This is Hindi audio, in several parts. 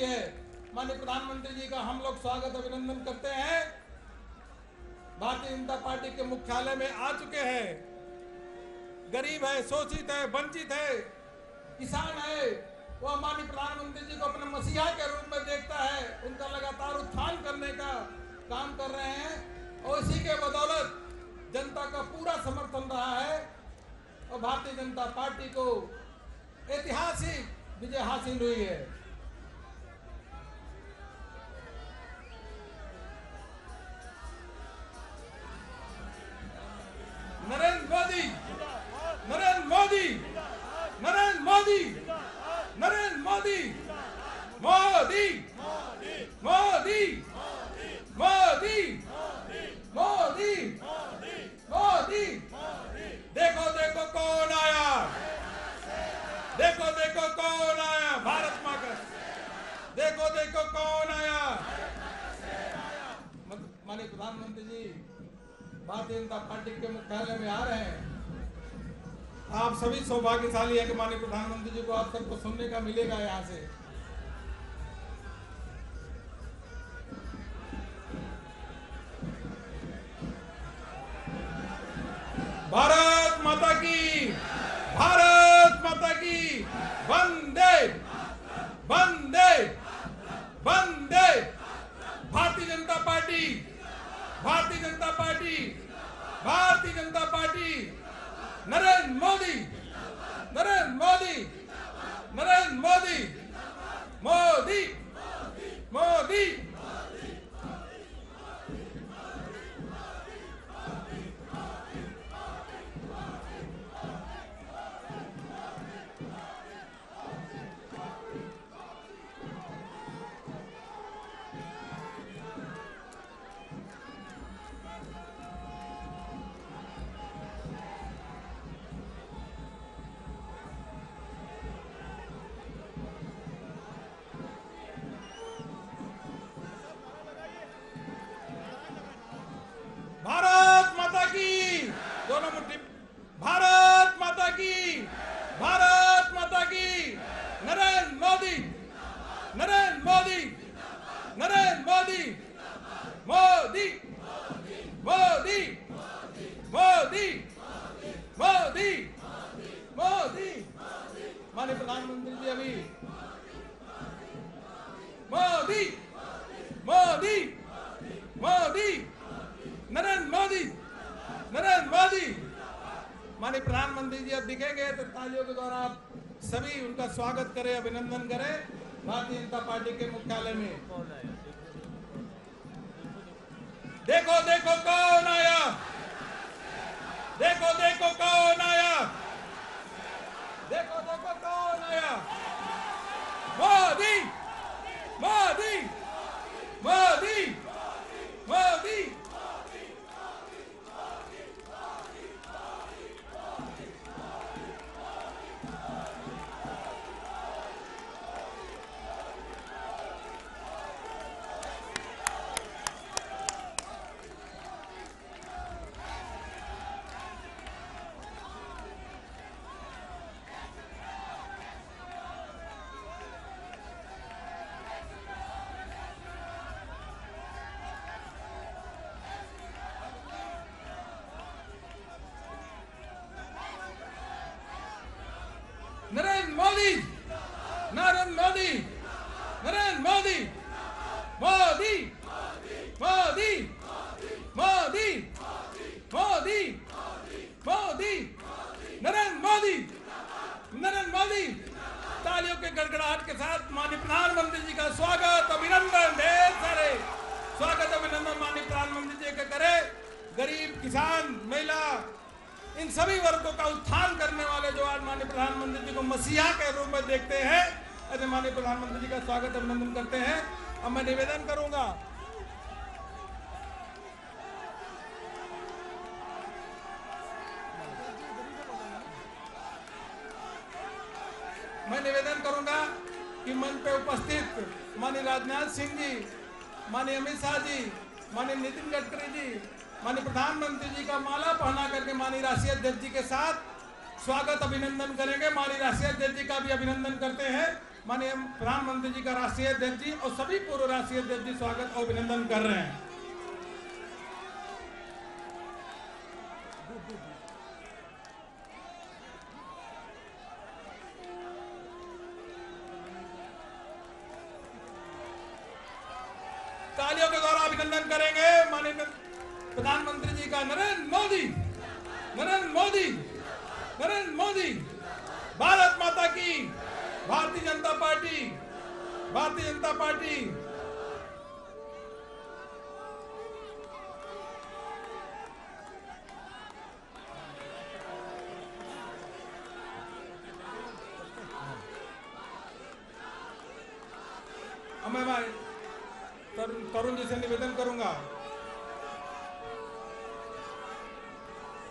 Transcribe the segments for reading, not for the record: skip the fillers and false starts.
है। माननीय प्रधानमंत्री जी का हम लोग स्वागत अभिनंदन करते हैं। भारतीय जनता पार्टी के मुख्यालय में आ चुके हैं। गरीब है, शोषित है, वंचित है, किसान है, वह माननीय प्रधानमंत्री जी को अपने मसीहा के रूप में देखता है। उनका लगातार उत्थान करने का काम कर रहे हैं और इसी के बदौलत जनता का पूरा समर्थन रहा है और भारतीय जनता पार्टी को ऐतिहासिक विजय हासिल हुई है। नरेंद्र मोदी, नरेंद्र मोदी, नरेंद्र मोदी, नरेंद्र मोदी, मोदी, मोदी, मोदी, मोदी, मोदी। देखो देखो कौन आया, देखो देखो कौन आया, भारत माँ का, देखो देखो कौन आया। माननीय प्रधानमंत्री जी भारतीय जनता पार्टी के मुख्यालय में आ रहे हैं। आप सभी सौभाग्यशाली हैं कि माननीय प्रधानमंत्री जी को आप सबको सुनने का मिलेगा यहाँ से। भारत माता की, भारत माता की, वंदे वंदे वंदे। Bharatiya Janata party, Bharatiya Janata party, Bharatiya Janata party, Narendra Modi, Narendra Modi, Narendra Modi, Modi, Modi. Bharat माता की, दोनों मुट्ठी। भारत माता की, भारत माता की, नरेंद्र मोदी, नरेंद्र मोदी, नरेंद्र मोदी, मोदी, मोदी, मोदी, मोदी, मोदी। माननीय प्रधानमंत्री जी अभी मोदी, मोदी, मोदी, नरेंद्र मोदी, नरेंद्र मोदी। माननीय प्रधानमंत्री जी अब दिखेंगे तो तालियों के द्वारा आप सभी उनका स्वागत करें, अभिनंदन करें भारतीय जनता पार्टी के मुख्यालय में। देखो देखो कौन आया, देखो देखो कौन आया, देखो देखो कौन आया। मोदी, मोदी, मोदी, मोदी। नरेंद्र मोदी, नरेंद्र मोदी, नरेंद्र मोदी, मोदी, मोदी, मोदी, मोदी, मोदी, नरेंद्र मोदी, नरेंद्र मोदी। तालियों के गड़गड़ाहट के साथ माननीय प्रधानमंत्री जी का स्वागत अभिनंदन, ढेर सारे स्वागत अभिनंदन माननीय प्रधानमंत्री जी का करे। गरीब, किसान, महिला, इन सभी वर्गों का उत्थान करने वाले जो आज माननीय प्रधानमंत्री जी को मसीहा के रूप में देखते हैं, ऐसे माननीय प्रधानमंत्री जी का स्वागत अभिनंदन करते हैं। अब मैं निवेदन करूंगा, मैं निवेदन करूंगा कि मंच पे उपस्थित माननीय राजनाथ सिंह जी, माननीय अमित शाह जी, माननीय नितिन गडकरी जी, माननीय प्रधानमंत्री जी का माला पहना करके माननीय राष्ट्रीय अध्यक्ष जी के साथ स्वागत अभिनंदन करेंगे। माननीय राष्ट्रीय अध्यक्ष जी का भी अभिनंदन करते हैं। माननीय प्रधानमंत्री जी का राष्ट्रीय अध्यक्ष जी और सभी पूर्व राष्ट्रीय अध्यक्ष जी स्वागत और अभिनंदन कर रहे हैं। तालियों के द्वारा अभिनंदन करेंगे माननीय प्रधानमंत्री जी का। नरेंद्र मोदी, नरेंद्र मोदी, नरेंद्र मोदी। भारत माता की, भारतीय जनता पार्टी, भारतीय जनता पार्टी। मैं तरुण जी से निवेदन करूंगा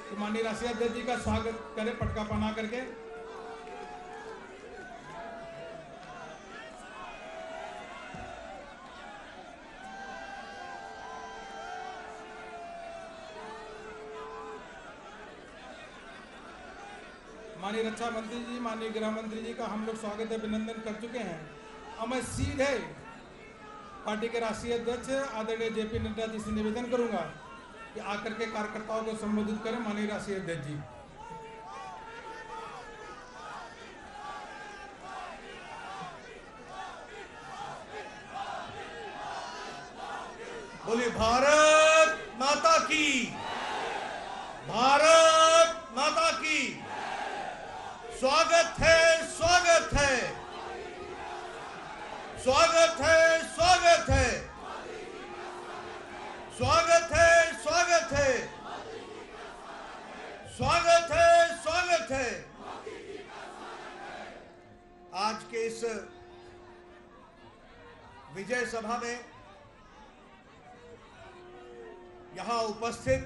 कि माननीय राष्ट्रीय अध्यक्ष जी का स्वागत करें पटका पहना करके। माननीय रक्षा मंत्री जी, माननीय गृह मंत्री जी का हम लोग स्वागत अभिनंदन कर चुके हैं। अब मैं सीधे पार्टी के राष्ट्रीय अध्यक्ष आदरणीय जेपी नड्डा जी से निवेदन करूंगा कि आकर के कार्यकर्ताओं को संबोधित करें। माननीय राष्ट्रीय अध्यक्ष जी। बोलिए भारत माता की, भारत माता की। स्वागत है, स्वागत है, स्वागत है, स्वागत है, स्वागत है, स्वागत है, स्वागत है, स्वागत है। आज के इस विजय सभा में यहां उपस्थित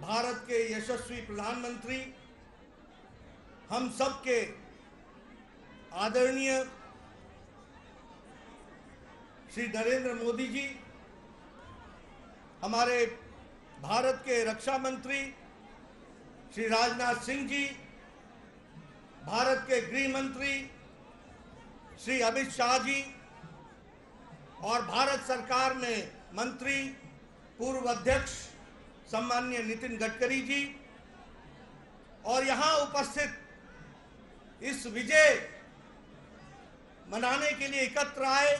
भारत के यशस्वी प्रधानमंत्री, हम सबके आदरणीय श्री नरेंद्र मोदी जी, हमारे भारत के रक्षा मंत्री श्री राजनाथ सिंह जी, भारत के गृह मंत्री श्री अमित शाह जी और भारत सरकार में मंत्री पूर्व अध्यक्ष सम्माननीय नितिन गडकरी जी और यहां उपस्थित इस विजय मनाने के लिए एकत्र आए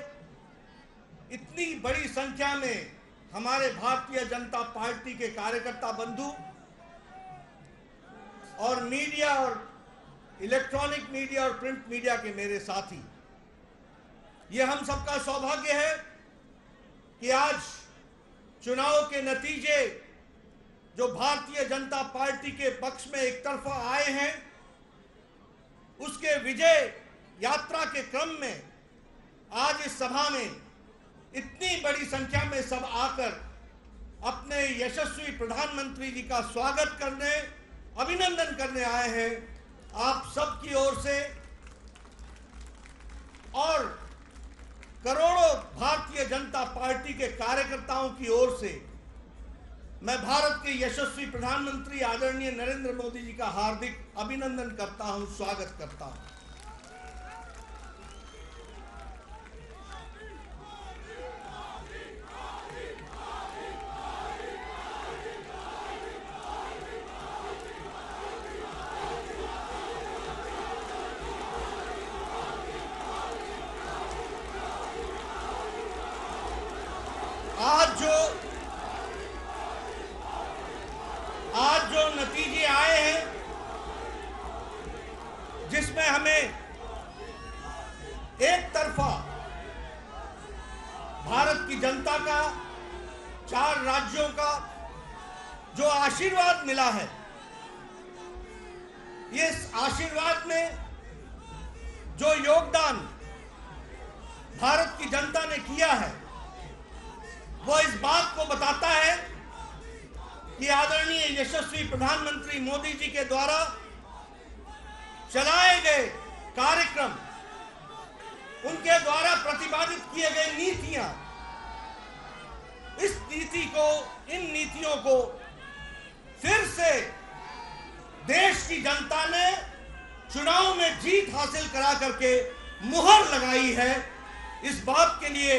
इतनी बड़ी संख्या में हमारे भारतीय जनता पार्टी के कार्यकर्ता बंधु और मीडिया और इलेक्ट्रॉनिक मीडिया और प्रिंट मीडिया के मेरे साथी, ये हम सबका सौभाग्य है कि आज चुनाव के नतीजे जो भारतीय जनता पार्टी के पक्ष में एक तरफा आए हैं, उसके विजय यात्रा के क्रम में आज इस सभा में इतनी बड़ी संख्या में सब आकर अपने यशस्वी प्रधानमंत्री जी का स्वागत करने, अभिनंदन करने आए हैं। आप सबकी ओर से और करोड़ों भारतीय जनता पार्टी के कार्यकर्ताओं की ओर से मैं भारत के यशस्वी प्रधानमंत्री आदरणीय नरेंद्र मोदी जी का हार्दिक अभिनंदन करता हूं, स्वागत करता हूं। आज जो नतीजे आए हैं, जिसमें हमें एक तरफा भारत की जनता का, 4 राज्यों का जो आशीर्वाद मिला है, ये आशीर्वाद में जो योगदान भारत की जनता ने किया है, वो इस बात को बताता है कि आदरणीय यशस्वी प्रधानमंत्री मोदी जी के द्वारा चलाए गए कार्यक्रम, उनके द्वारा प्रतिपादित किए गए नीतियां, इन नीतियों को फिर से देश की जनता ने चुनाव में जीत हासिल करा करके मुहर लगाई है। इस बात के लिए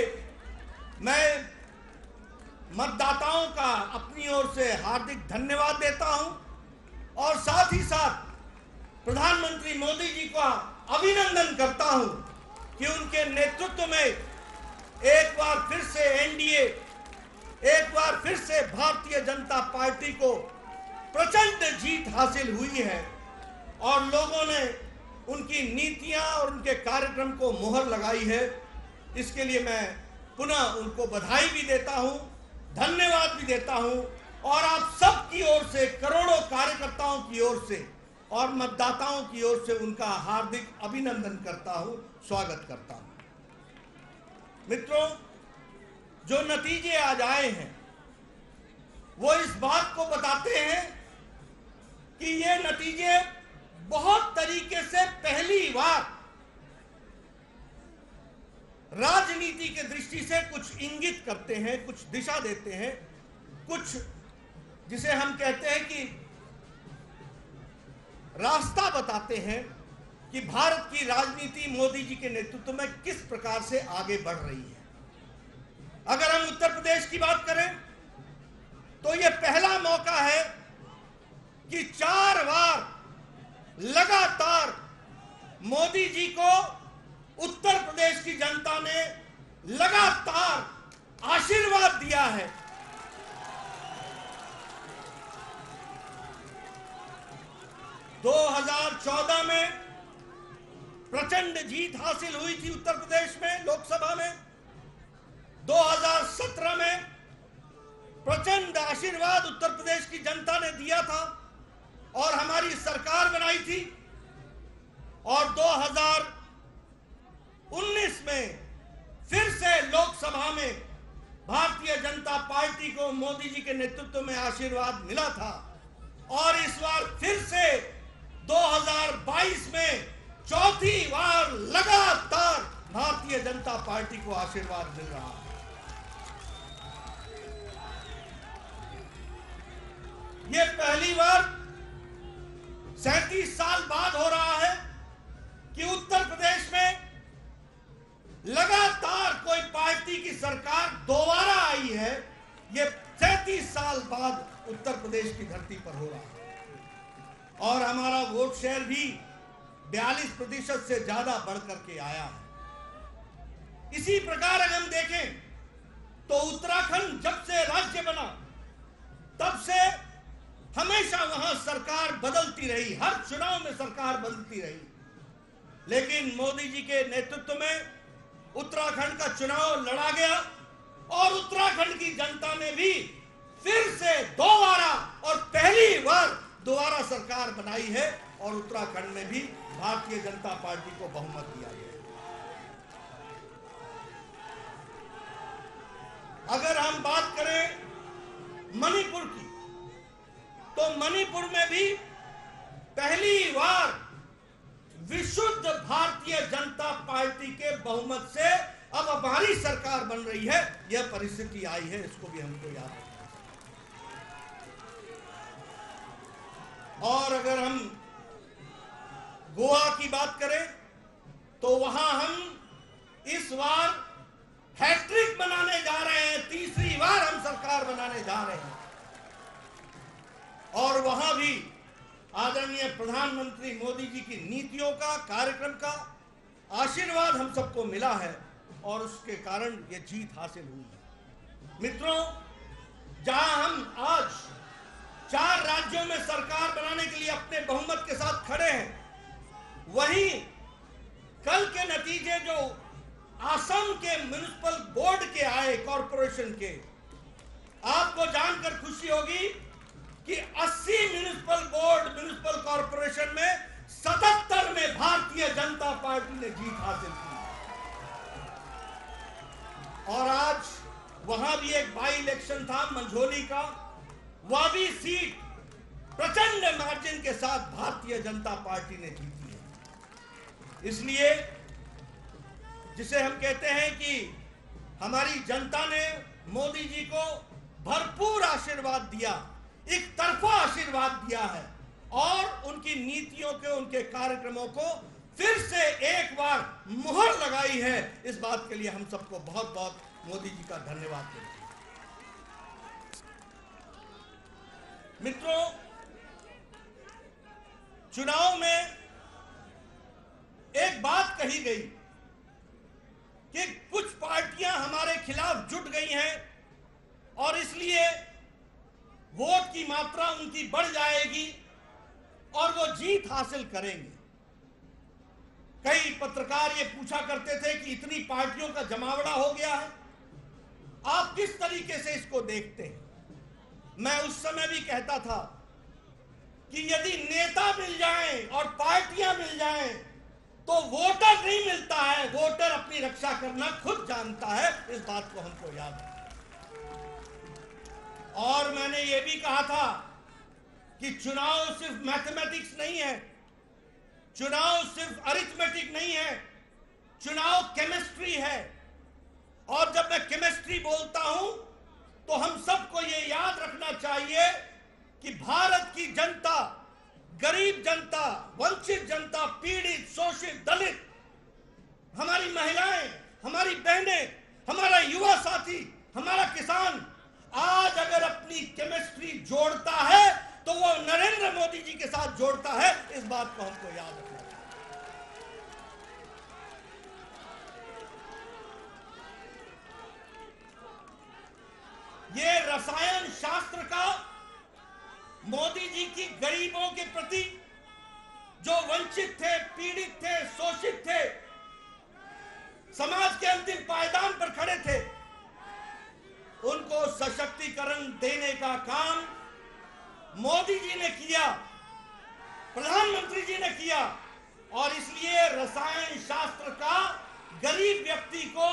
मैं मतदाताओं का अपनी ओर से हार्दिक धन्यवाद देता हूं और साथ ही साथ प्रधानमंत्री मोदी जी का अभिनंदन करता हूं कि उनके नेतृत्व में एक बार फिर से एनडीए, एक बार फिर से भारतीय जनता पार्टी को प्रचंड जीत हासिल हुई है और लोगों ने उनकी नीतियां और उनके कार्यक्रम को मुहर लगाई है। इसके लिए मैं पुनः उनको बधाई भी देता हूं, धन्यवाद भी देता हूं और आप सब की ओर से, करोड़ों कार्यकर्ताओं की ओर से और मतदाताओं की ओर से उनका हार्दिक अभिनंदन करता हूं, स्वागत करता हूं। मित्रों, जो नतीजे आज आए हैं वो इस बात को बताते हैं कि ये नतीजे बहुत तरीके से पहली बार राजनीति के दृष्टि से कुछ इंगित करते हैं, कुछ दिशा देते हैं, कुछ जिसे हम कहते हैं कि रास्ता बताते हैं कि भारत की राजनीति मोदी जी के नेतृत्व में किस प्रकार से आगे बढ़ रही है। अगर हम उत्तर प्रदेश की बात करें तो यह पहला मौका है कि 4 बार लगातार मोदी जी को उत्तर प्रदेश की जनता ने लगातार आशीर्वाद दिया है। 2014 में प्रचंड जीत हासिल हुई थी उत्तर प्रदेश में लोकसभा में। 2017 में प्रचंड आशीर्वाद उत्तर प्रदेश की जनता ने दिया था और हमारी सरकार बनाई थी। और 2019 में फिर से लोकसभा में भारतीय जनता पार्टी को मोदी जी के नेतृत्व में आशीर्वाद मिला था और इस बार फिर से 2022 में चौथी बार लगातार भारतीय जनता पार्टी को आशीर्वाद मिल रहा है। ये पहली बार 37 साल बाद हो रहा है कि उत्तर प्रदेश में लगातार कोई पार्टी की सरकार दोबारा आई है। ये 37 साल बाद उत्तर प्रदेश की धरती पर हो रहा है और हमारा वोट शेयर भी 42% से ज्यादा बढ़कर के आया है। इसी प्रकार अगर हम देखें तो उत्तराखंड जब से राज्य बना तब से हमेशा वहां सरकार बदलती रही, हर चुनाव में सरकार बदलती रही, लेकिन मोदी जी के नेतृत्व में उत्तराखंड का चुनाव लड़ा गया और उत्तराखंड की जनता ने भी फिर से दोबारा और पहली बार दोबारा सरकार बनाई है और उत्तराखंड में भी भारतीय जनता पार्टी को बहुमत दिया गया। अगर हम बात करें मणिपुर की तो मणिपुर में भी पहली बार विशुद्ध भारतीय जनता पार्टी के बहुमत से अब हमारी सरकार बन रही है। यह परिस्थिति आई है, इसको भी हमको याद रखना। और अगर हम गोवा की बात करें तो वहां हम इस बार हैट्रिक बनाने जा रहे हैं, तीसरी बार हम सरकार बनाने जा रहे हैं और वहां भी आदरणीय प्रधानमंत्री मोदी जी की नीतियों का, कार्यक्रम का आशीर्वाद हम सबको मिला है और उसके कारण ये जीत हासिल हुई है। मित्रों, जहां हम आज 4 राज्यों में सरकार बनाने के लिए अपने बहुमत के साथ खड़े हैं, वहीं कल के नतीजे जो असम के म्युनिसिपल बोर्ड के आए, कॉरपोरेशन के, आपको जानकर खुशी होगी कि 80 म्युनिसिपल कॉरपोरेशन में 77 में भारतीय जनता पार्टी ने जीत हासिल की और आज वहां भी एक बाई इलेक्शन था मंझोली का, वह भी सीट प्रचंड मार्जिन के साथ भारतीय जनता पार्टी ने जीती है। इसलिए जिसे हम कहते हैं कि हमारी जनता ने मोदी जी को भरपूर आशीर्वाद दिया, एक तरफा आशीर्वाद दिया है और उनकी नीतियों के, उनके कार्यक्रमों को फिर से एक बार मुहर लगाई है। इस बात के लिए हम सबको बहुत बहुत मोदी जी का धन्यवाद देते हैं। मित्रों, चुनाव में एक बात कही गई कि कुछ पार्टियां हमारे खिलाफ जुट गई हैं और इसलिए वोट की मात्रा उनकी बढ़ जाएगी और वो जीत हासिल करेंगे। कई पत्रकार ये पूछा करते थे कि इतनी पार्टियों का जमावड़ा हो गया है, आप किस तरीके से इसको देखते हैं? मैं उस समय भी कहता था कि यदि नेता मिल जाएं और पार्टियां मिल जाएं तो वोटर नहीं मिलता है, वोटर अपनी रक्षा करना खुद जानता है। इस बात को हमको याद है। और मैंने ये भी कहा था कि चुनाव सिर्फ मैथमेटिक्स नहीं है, चुनाव सिर्फ अरिथमेटिक नहीं है, चुनाव केमिस्ट्री है। और जब मैं केमिस्ट्री बोलता हूं तो हम सबको ये याद रखना चाहिए कि भारत की जनता, गरीब जनता, वंचित जनता, पीड़ित, शोषित, दलित, हमारी महिलाएं, हमारी बहनें, हमारा युवा साथी, हमारा किसान आज अगर अपनी केमिस्ट्री जोड़ता है तो वो नरेंद्र मोदी जी के साथ जोड़ता है। इस बात को हमको याद रखना चाहिए। ये रसायन शास्त्र का मोदी जी की गरीबों के प्रति, जो वंचित थे, पीड़ित थे, शोषित थे, समाज के अंतिम पायदान पर खड़े थे, उनको सशक्तिकरण देने का काम मोदी जी ने किया, प्रधानमंत्री जी ने किया। और इसलिए रसायन शास्त्र का गरीब व्यक्ति को,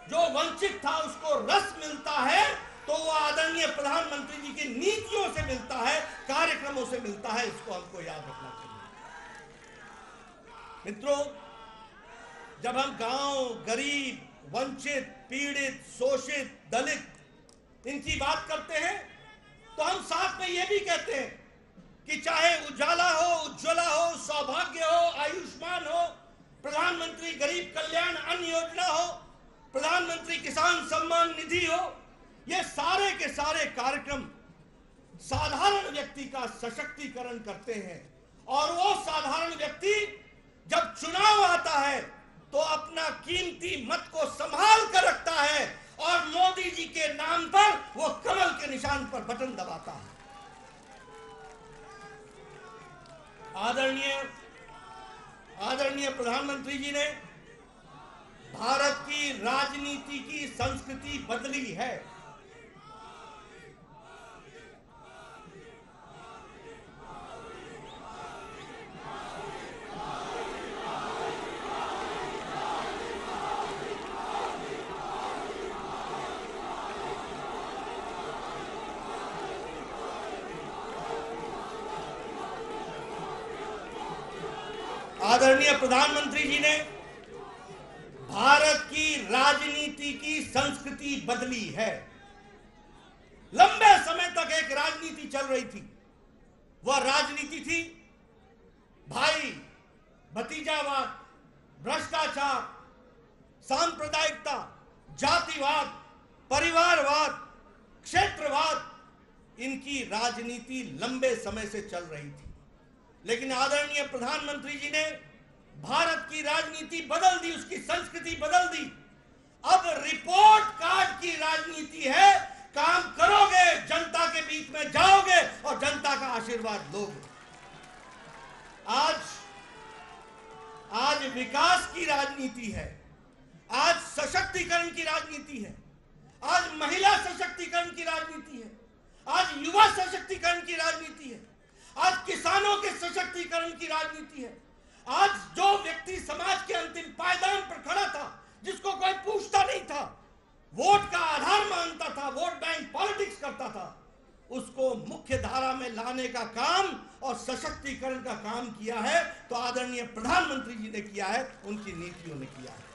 जो वंचित था, उसको रस मिलता है तो वो आदरणीय प्रधानमंत्री जी की नीतियों से मिलता है, कार्यक्रमों से मिलता है। इसको हमको याद रखना चाहिए। मित्रों, जब हम गांव, गरीब, वंचित, पीड़ित, शोषित, दलित इनकी बात करते हैं तो हम साथ में ये भी कहते हैं कि चाहे उजाला हो, उज्ज्वला हो, सौभाग्य हो, आयुष्मान हो, प्रधानमंत्री गरीब कल्याण अन्न योजना हो, प्रधानमंत्री किसान सम्मान निधि हो, ये सारे के सारे कार्यक्रम साधारण व्यक्ति का सशक्तिकरण करते हैं। और वो साधारण व्यक्ति जब चुनाव आता है तो अपना कीमती मत को संभाल कर रखता है और मोदी जी के नाम पर वो कमल के निशान पर बटन दबाता है। आदरणीय प्रधानमंत्री जी ने भारत की राजनीति की संस्कृति बदली है। आदरणीय प्रधानमंत्री जी ने भारत की राजनीति की संस्कृति बदली है। लंबे समय तक एक राजनीति चल रही थी, वह राजनीति थी भाई भतीजावाद, भ्रष्टाचार, सांप्रदायिकता, जातिवाद, परिवारवाद, क्षेत्रवाद। इनकी राजनीति लंबे समय से चल रही थी। लेकिन आदरणीय प्रधानमंत्री जी ने भारत की राजनीति बदल दी, उसकी संस्कृति बदल दी। अब रिपोर्ट कार्ड की राजनीति है। काम करोगे, जनता के बीच में जाओगे और जनता का आशीर्वाद लोगे। आज विकास की राजनीति है, आज सशक्तिकरण की राजनीति है, आज महिला सशक्तिकरण की राजनीति है, आज युवा सशक्तिकरण की राजनीति है, आज किसानों के सशक्तिकरण की राजनीति है। आज जो व्यक्ति समाज के अंतिम पायदान पर खड़ा था, जिसको कोई पूछता नहीं था, वोट का आधार मानता था, वोट बैंक पॉलिटिक्स करता था, उसको मुख्य धारा में लाने का काम और सशक्तिकरण का काम किया है तो आदरणीय प्रधानमंत्री जी ने किया है, उनकी नीतियों ने किया है।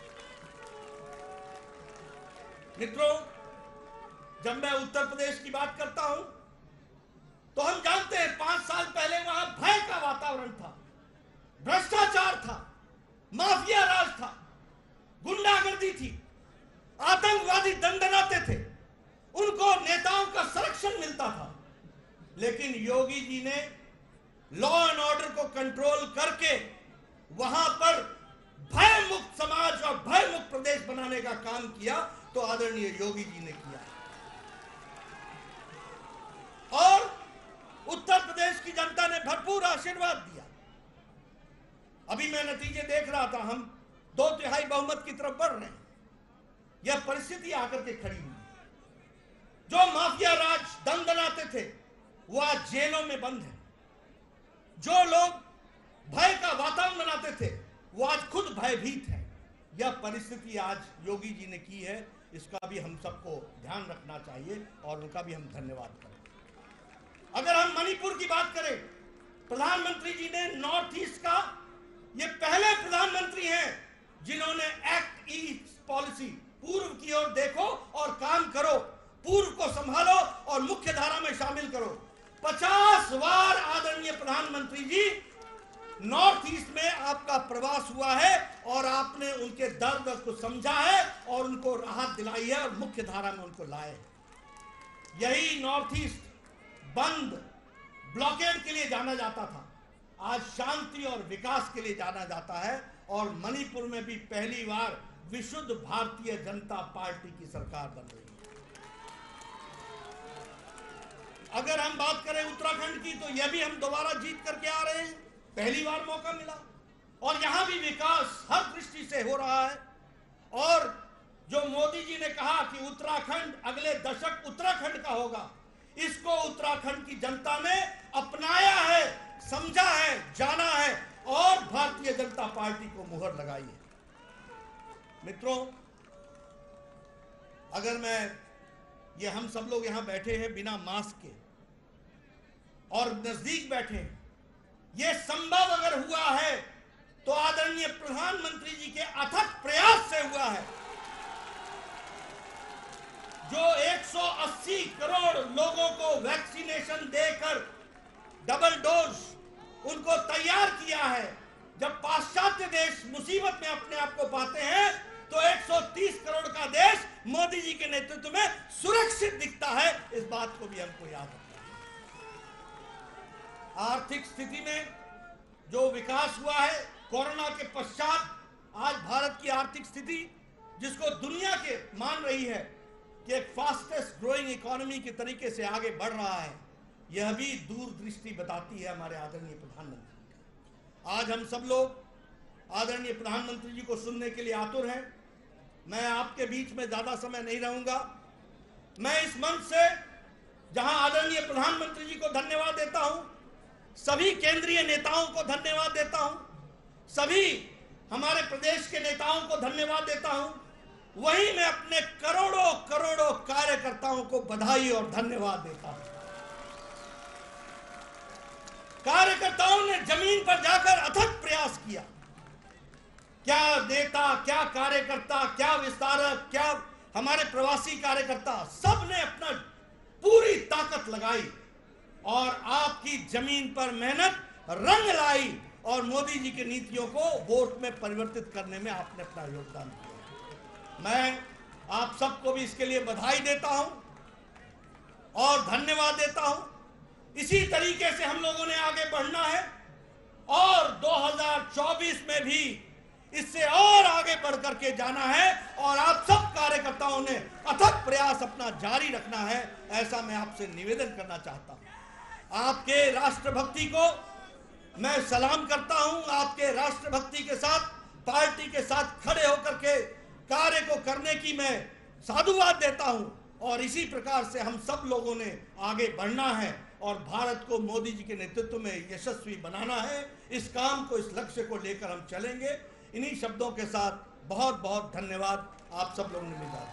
मित्रों, जब मैं उत्तर प्रदेश की बात करता हूं तो हम जानते हैं 5 साल पहले वहां भय का वातावरण था, भ्रष्टाचार था, माफिया राज था, गुंडागर्दी थी, आतंकवादी दंडनाते थे, उनको नेताओं का संरक्षण मिलता था। लेकिन योगी जी ने लॉ एंड ऑर्डर को कंट्रोल करके वहां पर भय मुक्त समाज और भय मुक्त प्रदेश बनाने का काम किया, तो आदरणीय योगी जी ने किया। और उत्तर प्रदेश की जनता ने भरपूर आशीर्वाद दिया। अभी मैं नतीजे देख रहा था, हम 2/3 बहुमत की तरफ बढ़ रहे हैं। यह परिस्थिति आकर के खड़ी हुई। जो माफिया राज दंडनाते थे वो आज जेलों में बंद है। जो लोग भय का वातावरण बनाते थे वो आज खुद भयभीत हैं। यह परिस्थिति आज योगी जी ने की है, इसका भी हम सबको ध्यान रखना चाहिए और उनका भी हम धन्यवाद करें। अगर हम मणिपुर की बात करें, प्रधानमंत्री जी ने नॉर्थ ईस्ट का ये पहले प्रधानमंत्री हैं जिन्होंने एक्ट ईस्ट पॉलिसी, पूर्व की ओर देखो और काम करो, पूर्व को संभालो और मुख्य धारा में शामिल करो। 50 बार आदरणीय प्रधानमंत्री जी नॉर्थ ईस्ट में आपका प्रवास हुआ है और आपने उनके दर्द को समझा है और उनको राहत दिलाई है और मुख्य धारा में उनको लाए। यही नॉर्थ ईस्ट बंद, ब्लॉकेड के लिए जाना जाता था, आज शांति और विकास के लिए जाना जाता है। और मणिपुर में भी पहली बार विशुद्ध भारतीय जनता पार्टी की सरकार बन रही है। अगर हम बात करें उत्तराखंड की, तो यह भी हम दोबारा जीत करके आ रहे हैं, पहली बार मौका मिला और यहां भी विकास हर दृष्टि से हो रहा है। और जो मोदी जी ने कहा कि उत्तराखंड अगले दशक उत्तराखंड का होगा, इसको उत्तराखंड की जनता ने अपनाया है, समझा है, जाना है और भारतीय जनता पार्टी को मुहर लगाई है। मित्रों, अगर ये हम सब लोग यहां बैठे हैं बिना मास्क के और नजदीक बैठे हैं, ये संभव अगर हुआ है तो आदरणीय प्रधानमंत्री जी के अथक प्रयास से हुआ है। जो 180 करोड़ लोगों को वैक्सीनेशन देकर डबल डोज उनको तैयार किया है। जब पाश्चात्य देश मुसीबत में अपने आप को पाते हैं तो 130 करोड़ का देश मोदी जी के नेतृत्व में सुरक्षित दिखता है। इस बात को भी हमको याद रखना है। आर्थिक स्थिति में जो विकास हुआ है कोरोना के पश्चात, आज भारत की आर्थिक स्थिति जिसको दुनिया के मान रही है कि एक फास्टेस्ट ग्रोइंग इकोनॉमी के तरीके से आगे बढ़ रहा है, यह भी दूरदृष्टि बताती है हमारे आदरणीय प्रधानमंत्री। आज हम सब लोग आदरणीय प्रधानमंत्री जी को सुनने के लिए आतुर हैं। मैं आपके बीच में ज्यादा समय नहीं रहूंगा। मैं इस मंच से जहां आदरणीय प्रधानमंत्री जी को धन्यवाद देता हूं, सभी केंद्रीय नेताओं को धन्यवाद देता हूं, सभी हमारे प्रदेश के नेताओं को धन्यवाद देता हूं, वहीं मैं अपने करोड़ों करोड़ों कार्यकर्ताओं को बधाई और धन्यवाद देता हूं। कार्यकर्ताओं ने जमीन पर जाकर अथक प्रयास किया। क्या नेता, क्या कार्यकर्ता, क्या विस्तारक, क्या हमारे प्रवासी कार्यकर्ता, सब ने अपना पूरी ताकत लगाई और आपकी जमीन पर मेहनत रंग लाई और मोदी जी की नीतियों को वोट में परिवर्तित करने में आपने अपना योगदान दिया। मैं आप सबको भी इसके लिए बधाई देता हूं और धन्यवाद देता हूं। इसी तरीके से हम लोगों ने आगे बढ़ना है और 2024 में भी इससे और आगे बढ़ करके जाना है और आप सब कार्यकर्ताओं ने अथक प्रयास अपना जारी रखना है, ऐसा मैं आपसे निवेदन करना चाहता हूं। आपके राष्ट्रभक्ति को मैं सलाम करता हूं। आपके राष्ट्रभक्ति के साथ, पार्टी के साथ खड़े होकर के कार्य को करने की मैं साधुवाद देता हूं और इसी प्रकार से हम सब लोगों ने आगे बढ़ना है और भारत को मोदी जी के नेतृत्व में यशस्वी बनाना है। इस काम को, इस लक्ष्य को लेकर हम चलेंगे। इन्हीं शब्दों के साथ बहुत बहुत धन्यवाद आप सब लोगों ने मिला।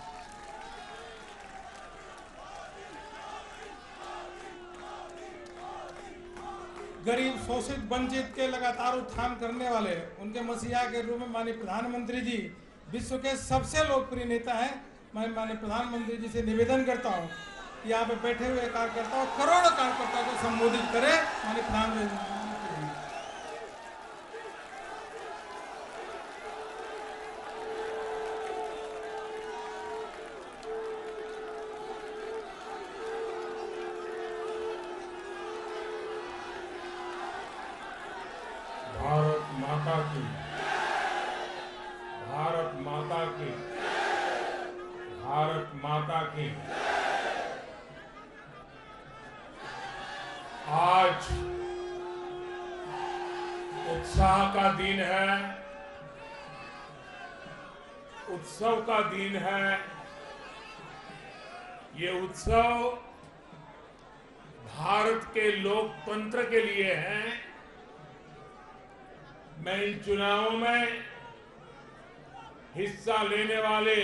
गरीब, शोषित, वंचित के लगातार उत्थान करने वाले उनके मसीहा के रूप में माननीय प्रधानमंत्री जी विश्व के सबसे लोकप्रिय नेता हैं। मैं माननीय प्रधानमंत्री जी से निवेदन करता हूं यहाँ पे बैठे हुए कार्यकर्ताओं, करोड़ों कार्यकर्ताओं को संबोधित करें। माननीय प्रधानमंत्री। भारत माता की, भारत माता की, भारत माता की। आज उत्साह का दिन है, उत्सव का दिन है। ये उत्सव भारत के लोकतंत्र के लिए है। मैं इन चुनावों में हिस्सा लेने वाले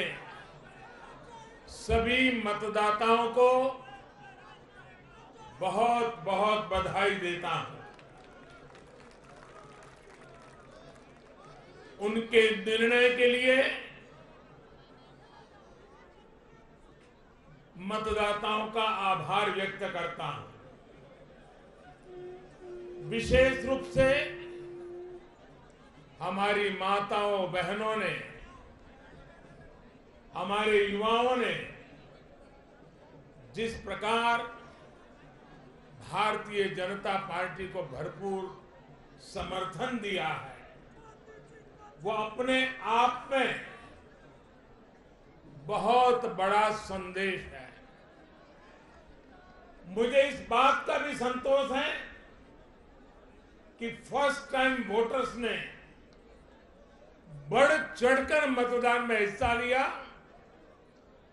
सभी मतदाताओं को बहुत बहुत बधाई देता हूं। उनके निर्णय के लिए मतदाताओं का आभार व्यक्त करता हूं। विशेष रूप से हमारी माताओं बहनों ने, हमारे युवाओं ने जिस प्रकार भारतीय जनता पार्टी को भरपूर समर्थन दिया है, वो अपने आप में बहुत बड़ा संदेश है। मुझे इस बात का भी संतोष है कि फर्स्ट टाइम वोटर्स ने बढ़ चढ़कर मतदान में हिस्सा लिया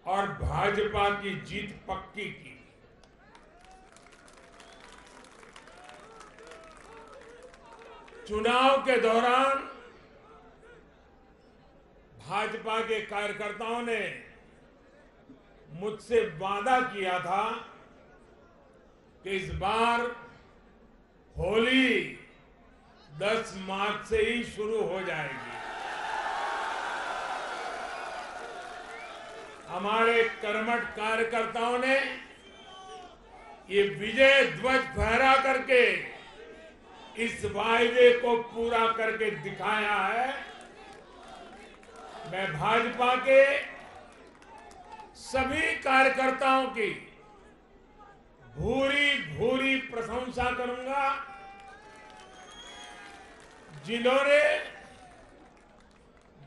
और भाजपा की जीत पक्की की। चुनाव के दौरान भाजपा के कार्यकर्ताओं ने मुझसे वादा किया था कि इस बार होली 10 मार्च से ही शुरू हो जाएगी। हमारे कर्मठ कार्यकर्ताओं ने ये विजय ध्वज फहरा करके इस वायदे को पूरा करके दिखाया है। मैं भाजपा के सभी कार्यकर्ताओं की भूरी भूरी प्रशंसा करूंगा, जिन्होंने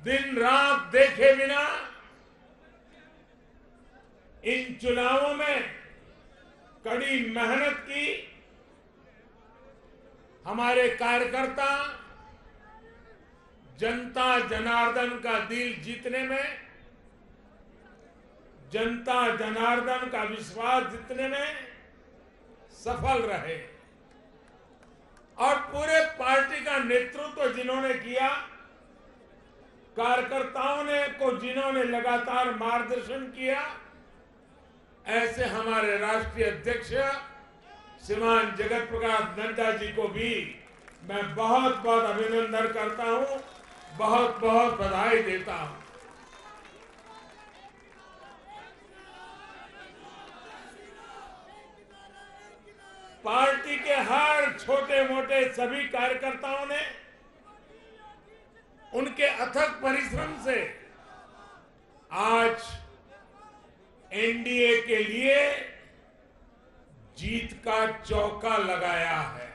दिन रात देखे बिना इन चुनावों में कड़ी मेहनत की। हमारे कार्यकर्ता जनता जनार्दन का दिल जीतने में, जनता जनार्दन का विश्वास जीतने में सफल रहे और पूरे पार्टी का नेतृत्व जिन्होंने किया, कार्यकर्ताओं ने को जिन्होंने लगातार मार्गदर्शन किया, ऐसे हमारे राष्ट्रीय अध्यक्ष श्रीमान जगत प्रकाश नड्डा जी को भी मैं बहुत बहुत अभिनंदन करता हूं, बहुत बहुत बधाई देता हूं। पार्टी के हर छोटे मोटे सभी कार्यकर्ताओं ने उनके अथक परिश्रम से आज एनडीए के लिए जीत का चौका लगाया है।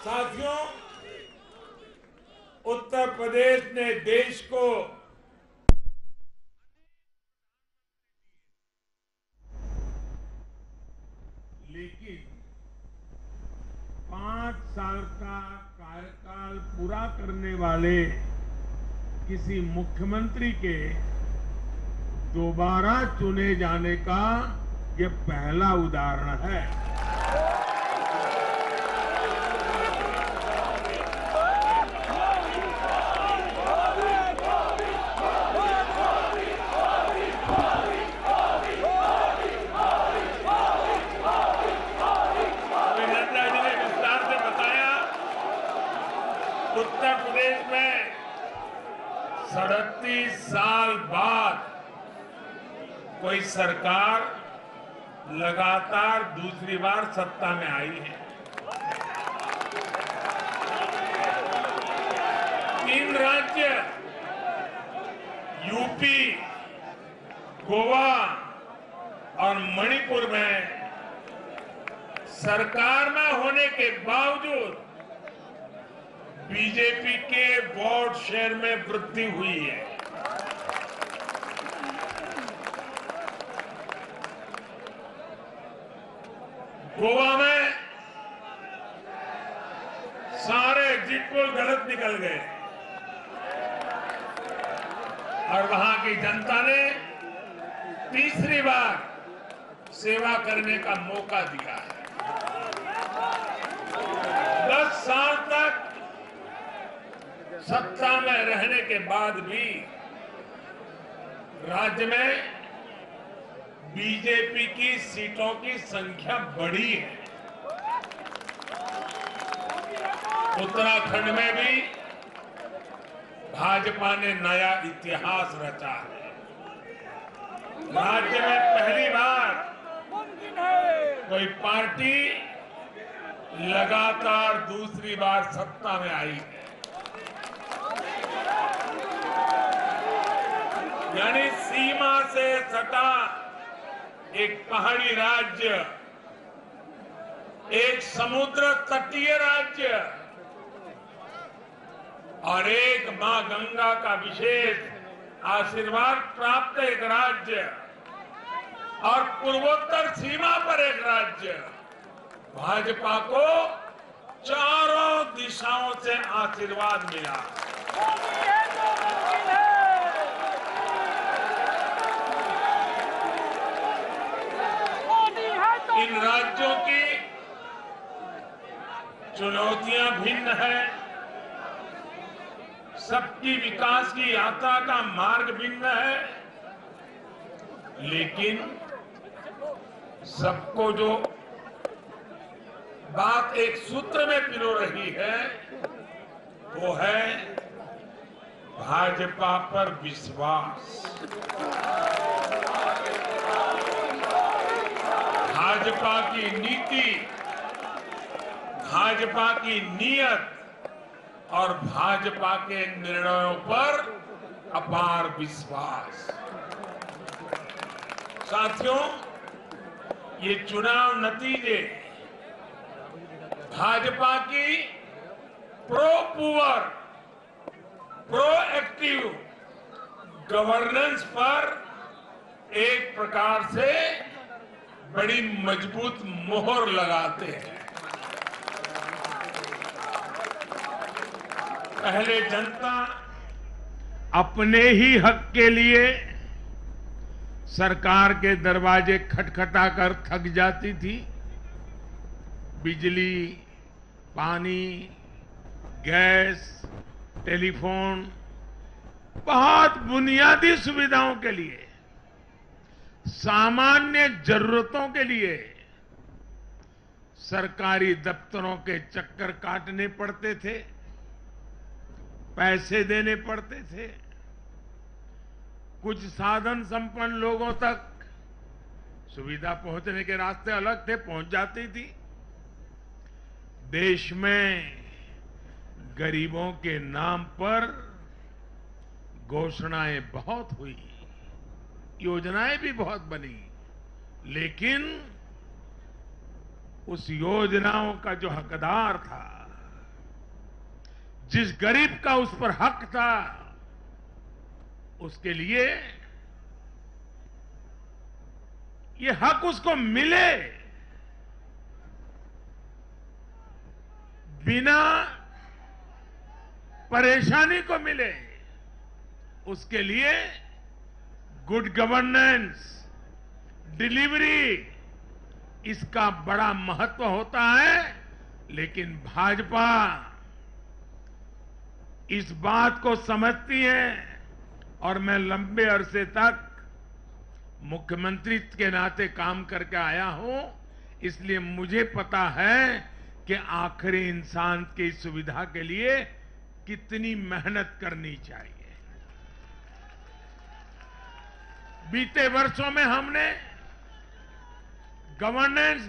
साथियों, उत्तर प्रदेश ने देश को लेकिन 5 साल का कार्यकाल पूरा करने वाले किसी मुख्यमंत्री के दोबारा चुने जाने का ये पहला उदाहरण है। नड्डा जी ने विस्तार से बताया, उत्तर प्रदेश में 37 साल बाद कोई सरकार लगातार दूसरी बार सत्ता में आई है। 3 राज्य यूपी, गोवा और मणिपुर में सरकार में होने के बावजूद बीजेपी के वोट शेयर में वृद्धि हुई है। गोवा में सारे एग्जिट पोल गलत निकल गए और वहां की जनता ने तीसरी बार सेवा करने का मौका दिया है। 10 साल तक सत्ता में रहने के बाद भी राज्य में बीजेपी की सीटों की संख्या बढ़ी है। उत्तराखंड में भी भाजपा ने नया इतिहास रचा है। राज्य में पहली बार कोई पार्टी लगातार दूसरी बार सत्ता में आई है। यानी सीमा से सटा एक पहाड़ी राज्य, एक समुद्र तटीय राज्य और एक मां गंगा का विशेष आशीर्वाद प्राप्त एक राज्य और पूर्वोत्तर सीमा पर एक राज्य, भाजपा को चारों दिशाओं से आशीर्वाद मिला। इन राज्यों की चुनौतियां भिन्न है, सबकी विकास की यात्रा का मार्ग भिन्न है, लेकिन सबको जो बात एक सूत्र में पिरो रही है वो है भाजपा पर विश्वास। भाजपा की नीति, भाजपा की नीयत और भाजपा के निर्णयों पर अपार विश्वास। साथियों, ये चुनाव नतीजे भाजपा की pro poor, pro active governance पर एक प्रकार से बड़ी मजबूत मोहर लगाते हैं। पहले जनता अपने ही हक के लिए सरकार के दरवाजे खटखटाकर थक जाती थी। बिजली, पानी, गैस, टेलीफोन, बहुत बुनियादी सुविधाओं के लिए, सामान्य जरूरतों के लिए सरकारी दफ्तरों के चक्कर काटने पड़ते थे, पैसे देने पड़ते थे। कुछ साधन संपन्न लोगों तक सुविधा पहुंचने के रास्ते अलग थे, पहुंच जाती थी। देश में गरीबों के नाम पर घोषणाएं बहुत हुई, योजनाएं भी बहुत बनी, लेकिन उस योजनाओं का जो हकदार था, जिस गरीब का उस पर हक था, उसके लिए ये हक उसको मिले बिना परेशानी को मिले, उसके लिए गुड गवर्नेंस, डिलीवरी, इसका बड़ा महत्व होता है। लेकिन भाजपा इस बात को समझती है और मैं लंबे अरसे तक मुख्यमंत्री के नाते काम करके आया हूं, इसलिए मुझे पता है कि आखिरी इंसान की सुविधा के लिए कितनी मेहनत करनी चाहिए। बीते वर्षों में हमने गवर्नेंस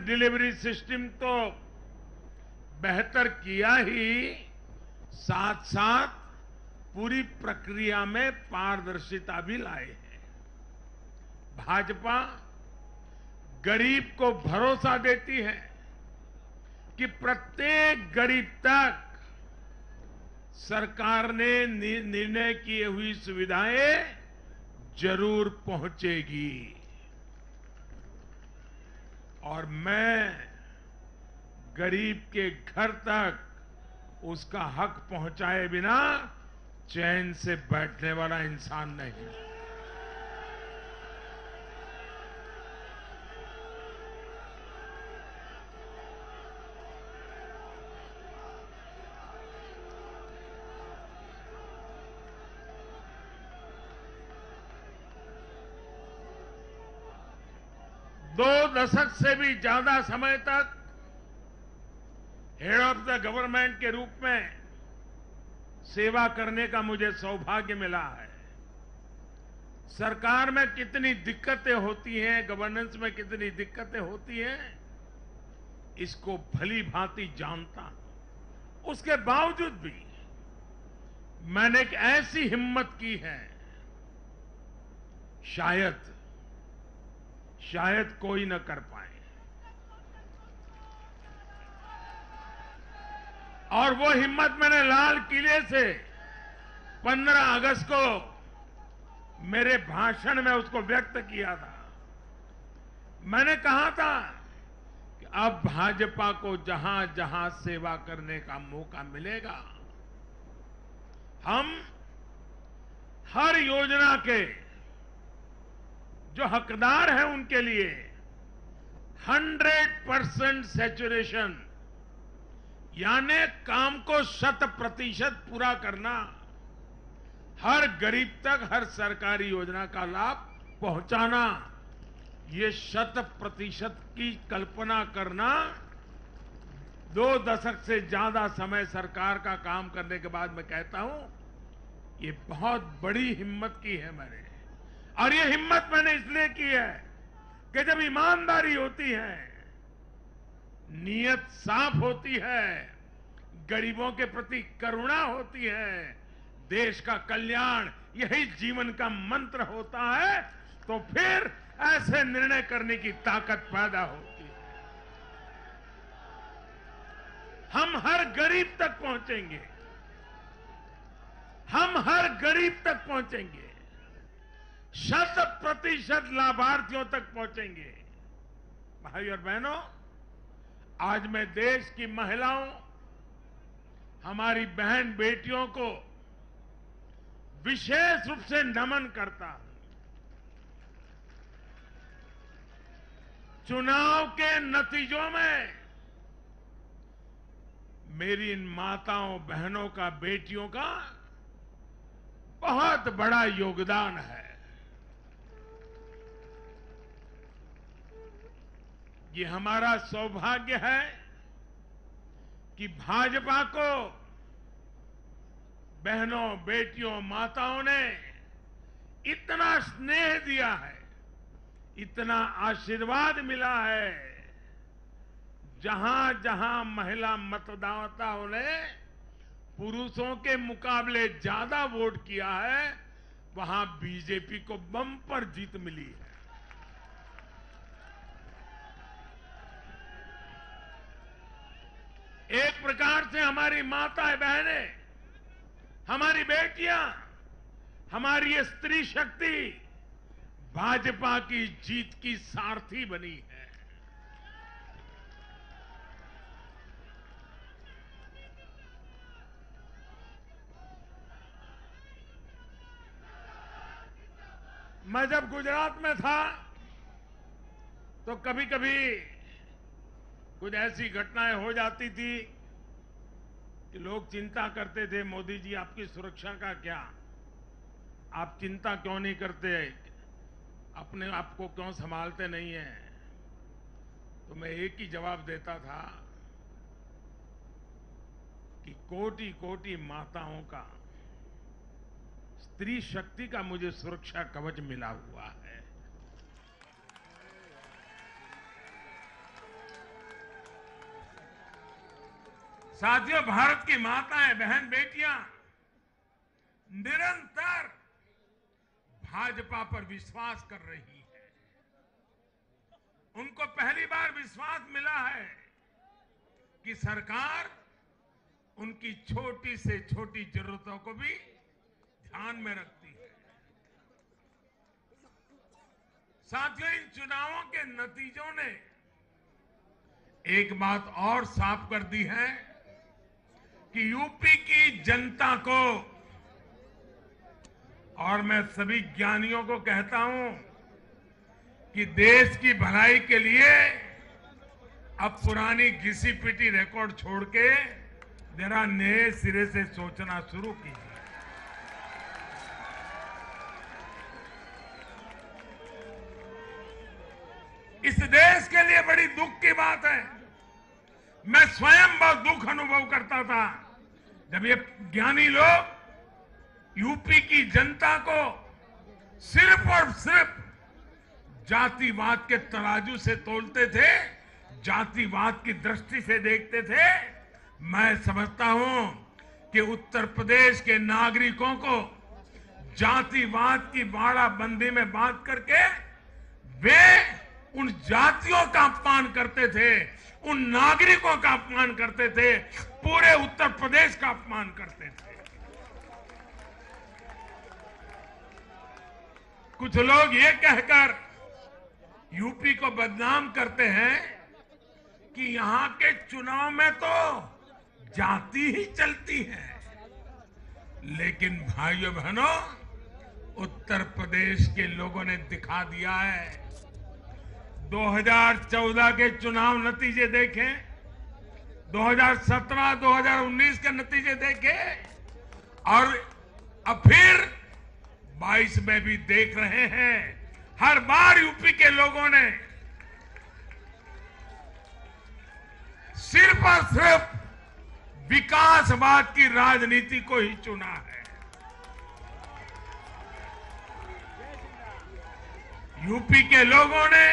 डिलीवरी सिस्टम तो बेहतर किया ही, साथ साथ पूरी प्रक्रिया में पारदर्शिता भी लाए हैं। भाजपा गरीब को भरोसा देती है कि प्रत्येक गरीब तक सरकार ने निर्णय किए हुई सुविधाएं जरूर पहुंचेगी। और मैं गरीब के घर तक उसका हक पहुंचाए बिना चैन से बैठने वाला इंसान नहीं। दो दशक से भी ज्यादा समय तक हेड ऑफ द गवर्नमेंट के रूप में सेवा करने का मुझे सौभाग्य मिला है। सरकार में कितनी दिक्कतें होती हैं, गवर्नेंस में कितनी दिक्कतें होती हैं, इसको भली भांति जानता हूं। उसके बावजूद भी मैंने एक ऐसी हिम्मत की है, शायद कोई न कर पाए। और वो हिम्मत मैंने लाल किले से 15 अगस्त को मेरे भाषण में उसको व्यक्त किया था। मैंने कहा था कि अब भाजपा को जहां जहां सेवा करने का मौका मिलेगा, हम हर योजना के जो हकदार हैं उनके लिए 100% सैचुरेशन, यानी काम को 100% पूरा करना, हर गरीब तक हर सरकारी योजना का लाभ पहुंचाना, ये 100% की कल्पना करना 2 दशक से ज्यादा समय सरकार का काम करने के बाद मैं कहता हूं, ये बहुत बड़ी हिम्मत की है मैंने। और ये हिम्मत मैंने इसलिए की है कि जब ईमानदारी होती है, नीयत साफ होती है, गरीबों के प्रति करुणा होती है, देश का कल्याण यही जीवन का मंत्र होता है, तो फिर ऐसे निर्णय करने की ताकत पैदा होती है। हम हर गरीब तक पहुंचेंगे, हम हर गरीब तक पहुंचेंगे, 100% लाभार्थियों तक पहुंचेंगे। भाई और बहनों, आज मैं देश की महिलाओं, हमारी बहन बेटियों को विशेष रूप से नमन करता हूं। चुनाव के नतीजों में मेरी इन माताओं बहनों का, बेटियों का बहुत बड़ा योगदान है। ये हमारा सौभाग्य है कि भाजपा को बहनों, बेटियों, माताओं ने इतना स्नेह दिया है, इतना आशीर्वाद मिला है। जहां जहां महिला मतदाताओं ने पुरुषों के मुकाबले ज्यादा वोट किया है, वहां बीजेपी को बम्पर जीत मिली है। एक प्रकार से हमारी माताएं, बहनें, हमारी बेटियां, हमारी ये स्त्री शक्ति भाजपा की जीत की सारथी बनी है। मैं जब गुजरात में था तो कभी कभी कुछ ऐसी घटनाएं हो जाती थी कि लोग चिंता करते थे, मोदी जी आपकी सुरक्षा का क्या, आप चिंता क्यों नहीं करते, अपने आप को क्यों संभालते नहीं हैं। तो मैं एक ही जवाब देता था कि कोटि कोटि माताओं का, स्त्री शक्ति का मुझे सुरक्षा कवच मिला हुआ है। साथियों, भारत की माताएं, बहन, बेटियां निरंतर भाजपा पर विश्वास कर रही है। उनको पहली बार विश्वास मिला है कि सरकार उनकी छोटी से छोटी जरूरतों को भी ध्यान में रखती है। साथियों, इन चुनावों के नतीजों ने एक बात और साफ कर दी है कि यूपी की जनता को, और मैं सभी ज्ञानियों को कहता हूं कि देश की भलाई के लिए अब पुरानी घिसी पिटी रिकॉर्ड छोड़ के जरा नए सिरे से सोचना शुरू कीजिए। इस देश के लिए बड़ी दुख की बात है। मैं स्वयं बहुत दुख अनुभव करता था जब ये ज्ञानी लोग यूपी की जनता को सिर्फ और सिर्फ जातिवाद के तराजू से तोलते थे, जातिवाद की दृष्टि से देखते थे। मैं समझता हूं कि उत्तर प्रदेश के नागरिकों को जातिवाद की बाड़ाबंदी में बांध करके वे उन जातियों का अपमान करते थे, उन नागरिकों का अपमान करते थे, पूरे उत्तर प्रदेश का अपमान करते थे। कुछ लोग ये कहकर यूपी को बदनाम करते हैं कि यहां के चुनाव में तो जाति ही चलती है। लेकिन भाइयों बहनों, उत्तर प्रदेश के लोगों ने दिखा दिया है। 2014 के चुनाव नतीजे देखें, 2017, 2019 के नतीजे देखें, और अब फिर 22 में भी देख रहे हैं। हर बार यूपी के लोगों ने सिर्फ और सिर्फ विकासवाद की राजनीति को ही चुना है। यूपी के लोगों ने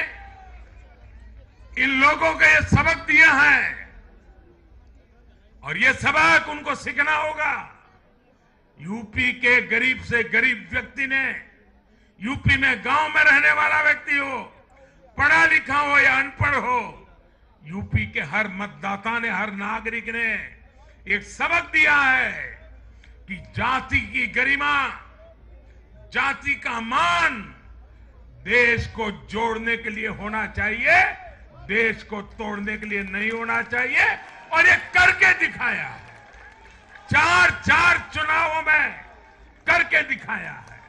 इन लोगों को यह सबक दिया है और यह सबक उनको सीखना होगा। यूपी के गरीब से गरीब व्यक्ति ने, यूपी में गांव में रहने वाला व्यक्ति हो, पढ़ा लिखा हो या अनपढ़ हो, यूपी के हर मतदाता ने, हर नागरिक ने एक सबक दिया है कि जाति की गरिमा, जाति का मान देश को जोड़ने के लिए होना चाहिए, देश को तोड़ने के लिए नहीं होना चाहिए। और ये करके दिखाया है, 4 चुनावों में करके दिखाया है।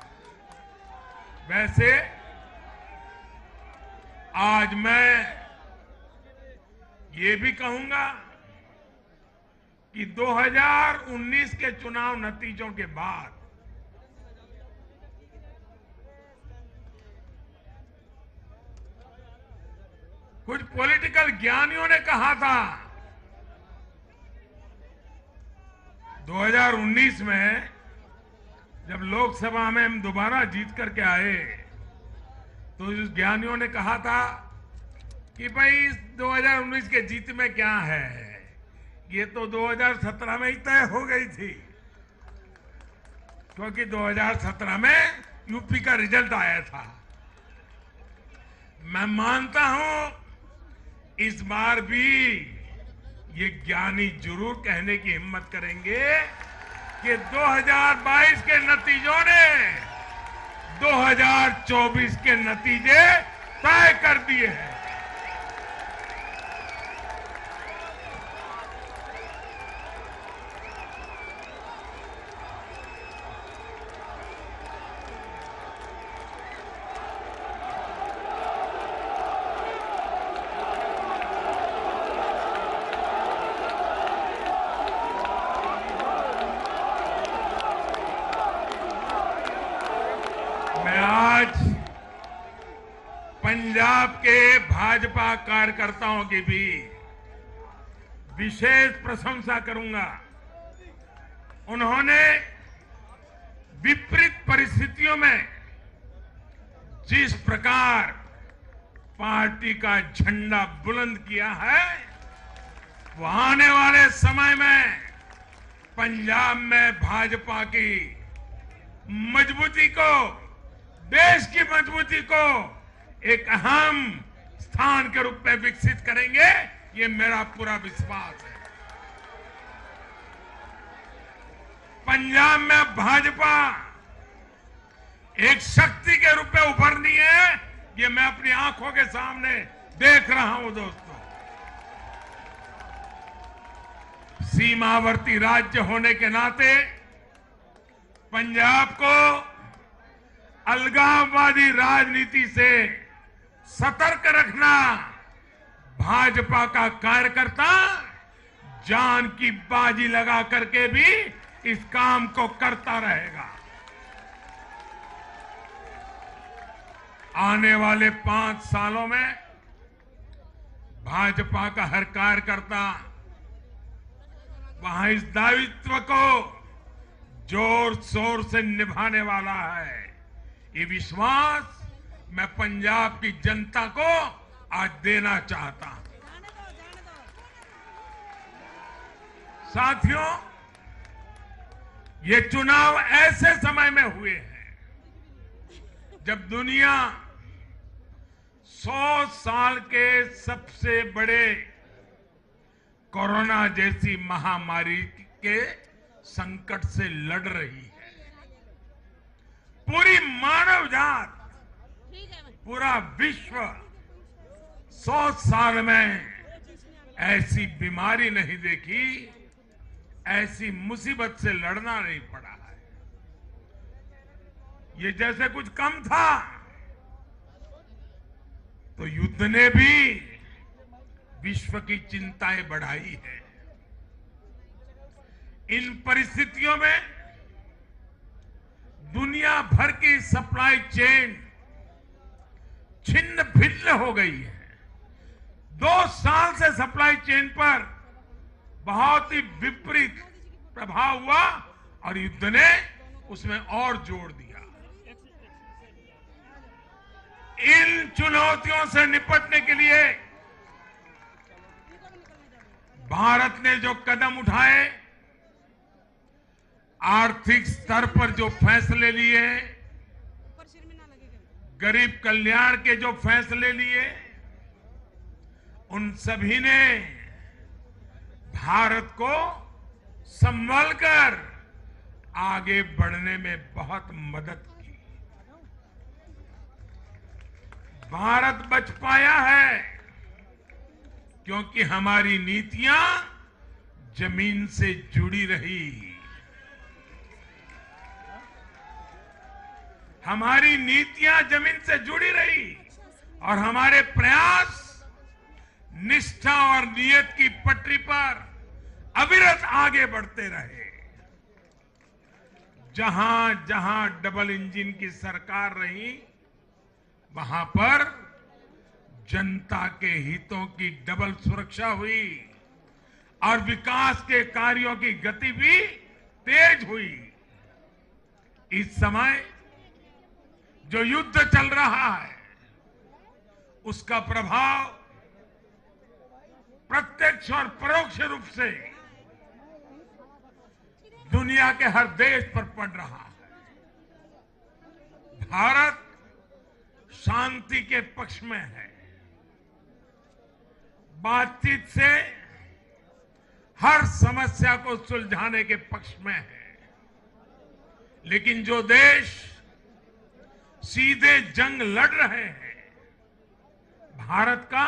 वैसे आज मैं ये भी कहूंगा कि 2019 के चुनाव नतीजों के बाद कुछ पॉलिटिकल ज्ञानियों ने कहा था 2019 में जब लोकसभा में हम दोबारा जीत करके आए तो उस ज्ञानियों ने कहा था कि भाई 2019 के जीत में क्या है, ये तो 2017 में ही तय हो गई थी, क्योंकि 2017 में यूपी का रिजल्ट आया था। मैं मानता हूं इस बार भी ये ज्ञानी जरूर कहने की हिम्मत करेंगे कि 2022 के नतीजों ने 2024 के नतीजे तय कर दिए हैं। पंजाब के भाजपा कार्यकर्ताओं की भी विशेष प्रशंसा करूंगा। उन्होंने विपरीत परिस्थितियों में जिस प्रकार पार्टी का झंडा बुलंद किया है, वो आने वाले समय में पंजाब में भाजपा की मजबूती को, देश की मजबूती को एक अहम स्थान के रूप में विकसित करेंगे, ये मेरा पूरा विश्वास है। पंजाब में भाजपा एक शक्ति के रूप में उभरनी है, ये मैं अपनी आंखों के सामने देख रहा हूं दोस्तों। सीमावर्ती राज्य होने के नाते पंजाब को अलगाववादी राजनीति से सतर्क रखना भाजपा का कार्यकर्ता जान की बाजी लगा करके भी इस काम को करता रहेगा। आने वाले 5 सालों में भाजपा का हर कार्यकर्ता वहां इस दायित्व को जोर शोर से निभाने वाला है। ये विश्वास मैं पंजाब की जनता को आज देना चाहता हूं। साथियों, ये चुनाव ऐसे समय में हुए हैं जब दुनिया 100 साल के सबसे बड़े कोरोना जैसी महामारी के संकट से लड़ रही है। पूरी मानव जात, पूरा विश्व 100 साल में ऐसी बीमारी नहीं देखी, ऐसी मुसीबत से लड़ना नहीं पड़ा है। ये जैसे कुछ कम था तो युद्ध ने भी विश्व की चिंताएं बढ़ाई है। इन परिस्थितियों में दुनिया भर की सप्लाई चेन छिन्न भिन्न हो गई है। 2 साल से सप्लाई चेन पर बहुत ही विपरीत प्रभाव हुआ और युद्ध ने उसमें और जोर दिया। इन चुनौतियों से निपटने के लिए भारत ने जो कदम उठाए, आर्थिक स्तर पर जो फैसले लिए, गरीब कल्याण के जो फैसले लिए, उन सभी ने भारत को संभल कर आगे बढ़ने में बहुत मदद की। भारत बच पाया है क्योंकि हमारी नीतियां जमीन से जुड़ी रही। हमारी नीतियां जमीन से जुड़ी रही और हमारे प्रयास निष्ठा और नियत की पटरी पर अविरत आगे बढ़ते रहे। जहां जहां डबल इंजन की सरकार रही, वहां पर जनता के हितों की डबल सुरक्षा हुई और विकास के कार्यों की गति भी तेज हुई। इस समय जो युद्ध चल रहा है, उसका प्रभाव प्रत्यक्ष और परोक्ष रूप से दुनिया के हर देश पर पड़ रहा है। भारत शांति के पक्ष में है, बातचीत से हर समस्या को सुलझाने के पक्ष में है। लेकिन जो देश सीधे जंग लड़ रहे हैं, भारत का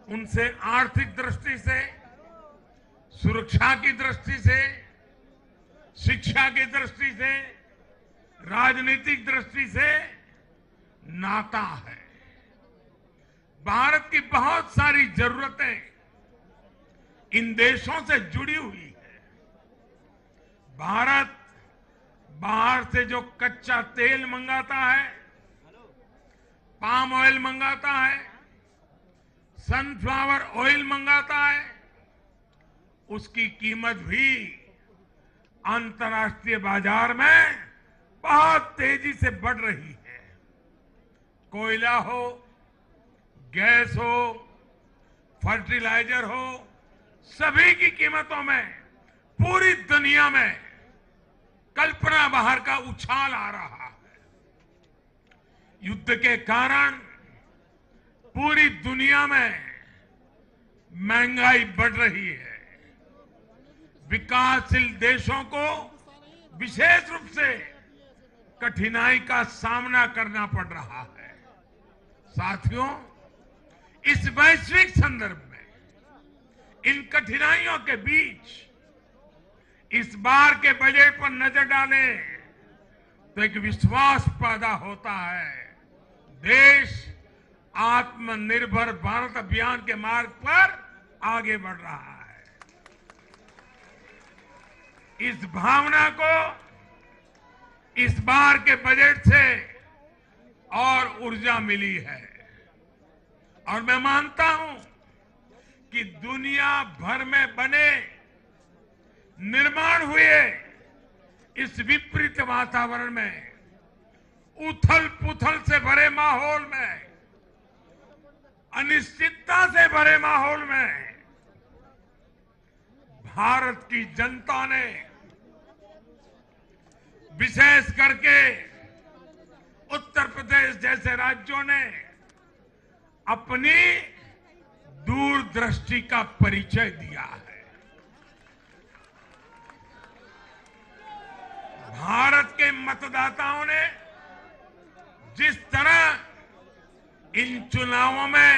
उनसे आर्थिक दृष्टि से, सुरक्षा की दृष्टि से, शिक्षा की दृष्टि से, राजनीतिक दृष्टि से नाता है। भारत की बहुत सारी जरूरतें इन देशों से जुड़ी हुई है। भारत बाहर से जो कच्चा तेल मंगाता है, पाम ऑयल मंगाता है, सनफ्लावर ऑयल मंगाता है, उसकी कीमत भी अंतर्राष्ट्रीय बाजार में बहुत तेजी से बढ़ रही है। कोयला हो, गैस हो, फर्टिलाइजर हो, सभी की कीमतों में पूरी दुनिया में कल्पना बाहर का उछाल आ रहा है। युद्ध के कारण पूरी दुनिया में महंगाई बढ़ रही है। विकासशील देशों को विशेष रूप से कठिनाई का सामना करना पड़ रहा है। साथियों, इस वैश्विक संदर्भ में इन कठिनाइयों के बीच इस बार के बजट पर नजर डालें तो एक विश्वास पैदा होता है। देश आत्मनिर्भर भारत अभियान के मार्ग पर आगे बढ़ रहा है। इस भावना को इस बार के बजट से और ऊर्जा मिली है और मैं मानता हूं कि दुनिया भर में बने निर्माण हुए इस विपरीत वातावरण में, उथल पुथल से भरे माहौल में, अनिश्चितता से भरे माहौल में भारत की जनता ने, विशेष करके उत्तर प्रदेश जैसे राज्यों ने अपनी दूरदृष्टि का परिचय दिया है। भारत के मतदाताओं ने जिस तरह इन चुनावों में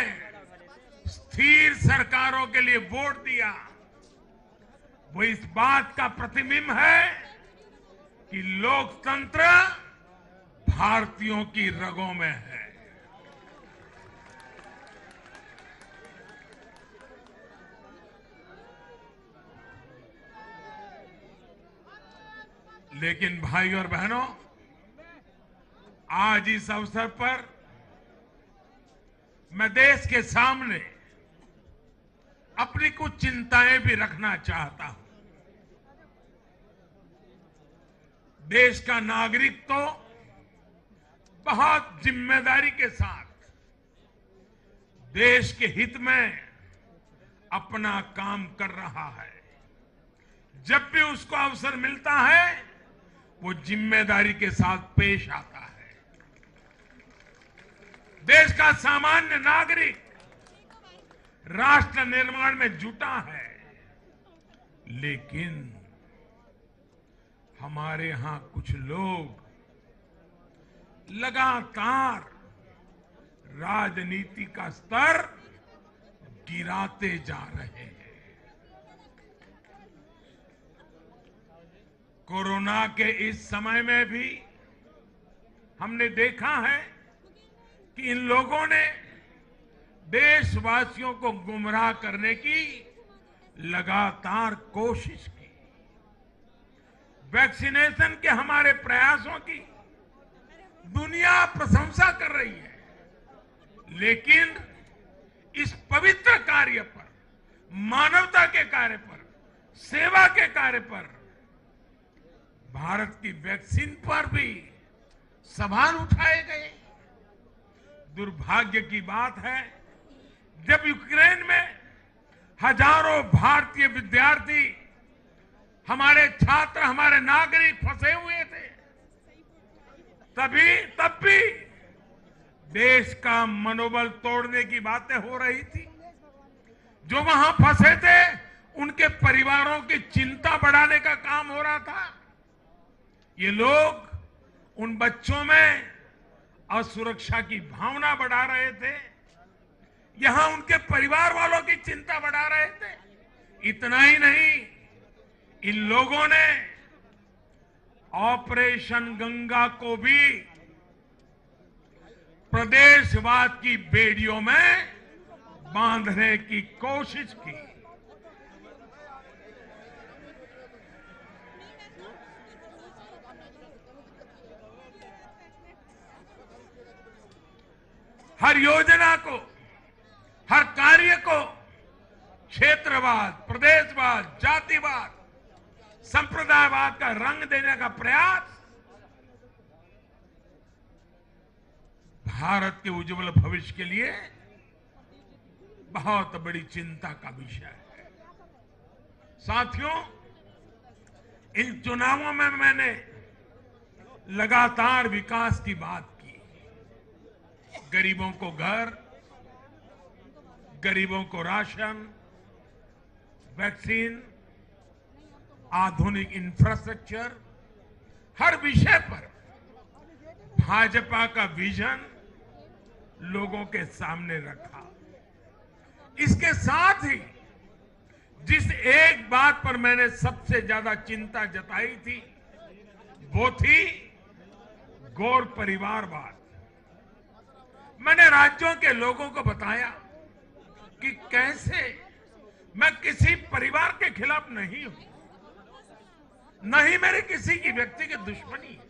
स्थिर सरकारों के लिए वोट दिया, वो इस बात का प्रतिबिंब है कि लोकतंत्र भारतीयों की रगों में है। लेकिन भाई और बहनों, आज इस अवसर पर मैं देश के सामने अपनी कुछ चिंताएं भी रखना चाहता हूं। देश का नागरिक तो बहुत जिम्मेदारी के साथ देश के हित में अपना काम कर रहा है। जब भी उसको अवसर मिलता है वो जिम्मेदारी के साथ पेश आता है। देश का सामान्य नागरिक राष्ट्र निर्माण में जुटा है, लेकिन हमारे यहां कुछ लोग लगातार राजनीति का स्तर गिराते जा रहे हैं। कोरोना के इस समय में भी हमने देखा है कि इन लोगों ने देशवासियों को गुमराह करने की लगातार कोशिश की। वैक्सीनेशन के हमारे प्रयासों की दुनिया प्रशंसा कर रही है, लेकिन इस पवित्र कार्य पर, मानवता के कार्य पर, सेवा के कार्य पर भारत की वैक्सीन पर भी सवाल उठाए गए। दुर्भाग्य की बात है, जब यूक्रेन में हजारों भारतीय विद्यार्थी, हमारे छात्र, हमारे नागरिक फंसे हुए थे, तब भी देश का मनोबल तोड़ने की बातें हो रही थी। जो वहां फंसे थे उनके परिवारों की चिंता बढ़ाने का काम हो रहा था। ये लोग उन बच्चों में असुरक्षा की भावना बढ़ा रहे थे, यहां उनके परिवार वालों की चिंता बढ़ा रहे थे। इतना ही नहीं, इन लोगों ने ऑपरेशन गंगा को भी प्रदेशवाद की बेड़ियों में बांधने की कोशिश की। हर योजना को, हर कार्य को क्षेत्रवाद, प्रदेशवाद, जातिवाद, संप्रदायवाद का रंग देने का प्रयास भारत के उज्जवल भविष्य के लिए बहुत बड़ी चिंता का विषय है। साथियों, इन चुनावों में मैंने लगातार विकास की बात की। गरीबों को घर, गरीबों को राशन, वैक्सीन, आधुनिक इंफ्रास्ट्रक्चर, हर विषय पर भाजपा का विजन लोगों के सामने रखा। इसके साथ ही जिस एक बात पर मैंने सबसे ज्यादा चिंता जताई थी वो थी गौर परिवारवाद। मैंने राज्यों के लोगों को बताया कि कैसे मैं किसी परिवार के खिलाफ नहीं हूं, न ही मेरे किसी की व्यक्तिगत दुश्मनी है।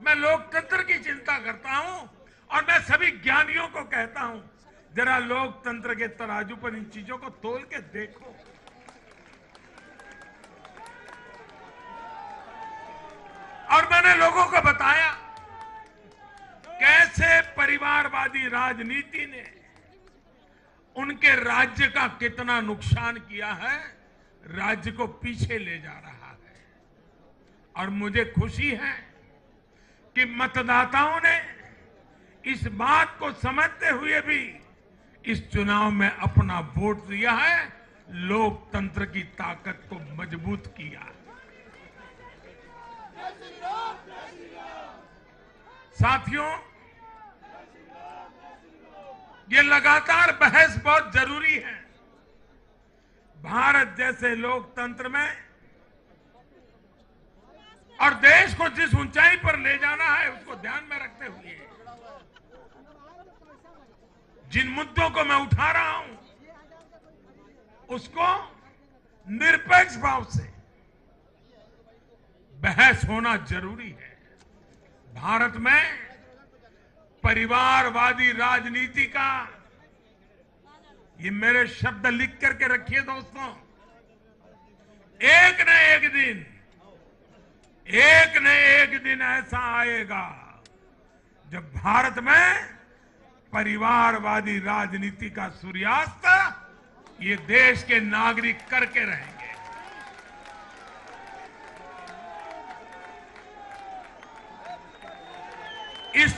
मैं लोकतंत्र की चिंता करता हूं और मैं सभी ज्ञानियों को कहता हूं, जरा लोकतंत्र के तराजू पर इन चीजों को तोल के देखो। और मैंने लोगों को बताया कैसे परिवारवादी राजनीति ने उनके राज्य का कितना नुकसान किया है, राज्य को पीछे ले जा रहा है। और मुझे खुशी है कि मतदाताओं ने इस बात को समझते हुए भी इस चुनाव में अपना वोट दिया है, लोकतंत्र की ताकत को मजबूत किया। साथियों, ये लगातार बहस बहुत जरूरी है। भारत जैसे लोकतंत्र में और देश को जिस ऊंचाई पर ले जाना है उसको ध्यान में रखते हुए जिन मुद्दों को मैं उठा रहा हूं उसको निरपेक्ष भाव से बहस होना जरूरी है। भारत में परिवारवादी राजनीति का, ये मेरे शब्द लिख करके रखिए दोस्तों, एक न एक दिन ऐसा आएगा जब भारत में परिवारवादी राजनीति का सूर्यास्त ये देश के नागरिक करके रहेंगे। इस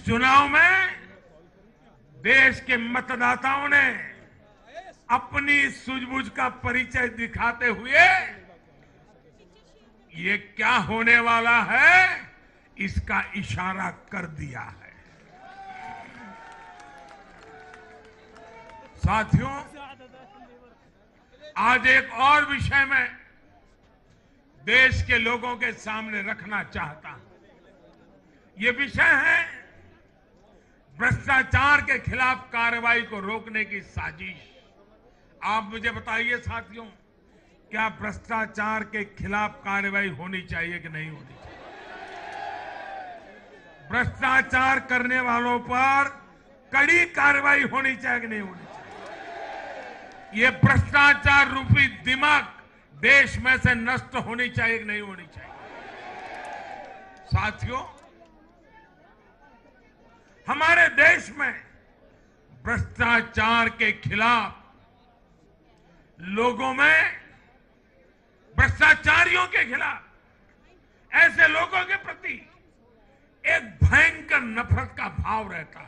चुनाव में देश के मतदाताओं ने अपनी सूझबूझ का परिचय दिखाते हुए ये क्या होने वाला है इसका इशारा कर दिया है। साथियों, आज एक और विषय में देश के लोगों के सामने रखना चाहता हूं। ये विषय है भ्रष्टाचार के खिलाफ कार्रवाई को रोकने की साजिश। आप मुझे बताइए साथियों, क्या भ्रष्टाचार के खिलाफ कार्रवाई होनी चाहिए कि नहीं होनी चाहिए? भ्रष्टाचार करने वालों पर कड़ी कार्रवाई होनी चाहिए कि नहीं होनी चाहिए? ये भ्रष्टाचार रूपी दिमाग देश में से नष्ट होनी चाहिए कि नहीं होनी चाहिए? साथियों, हमारे देश में भ्रष्टाचार के खिलाफ लोगों में, भ्रष्टाचारियों के खिलाफ, ऐसे लोगों के प्रति एक भयंकर नफरत का भाव रहता है।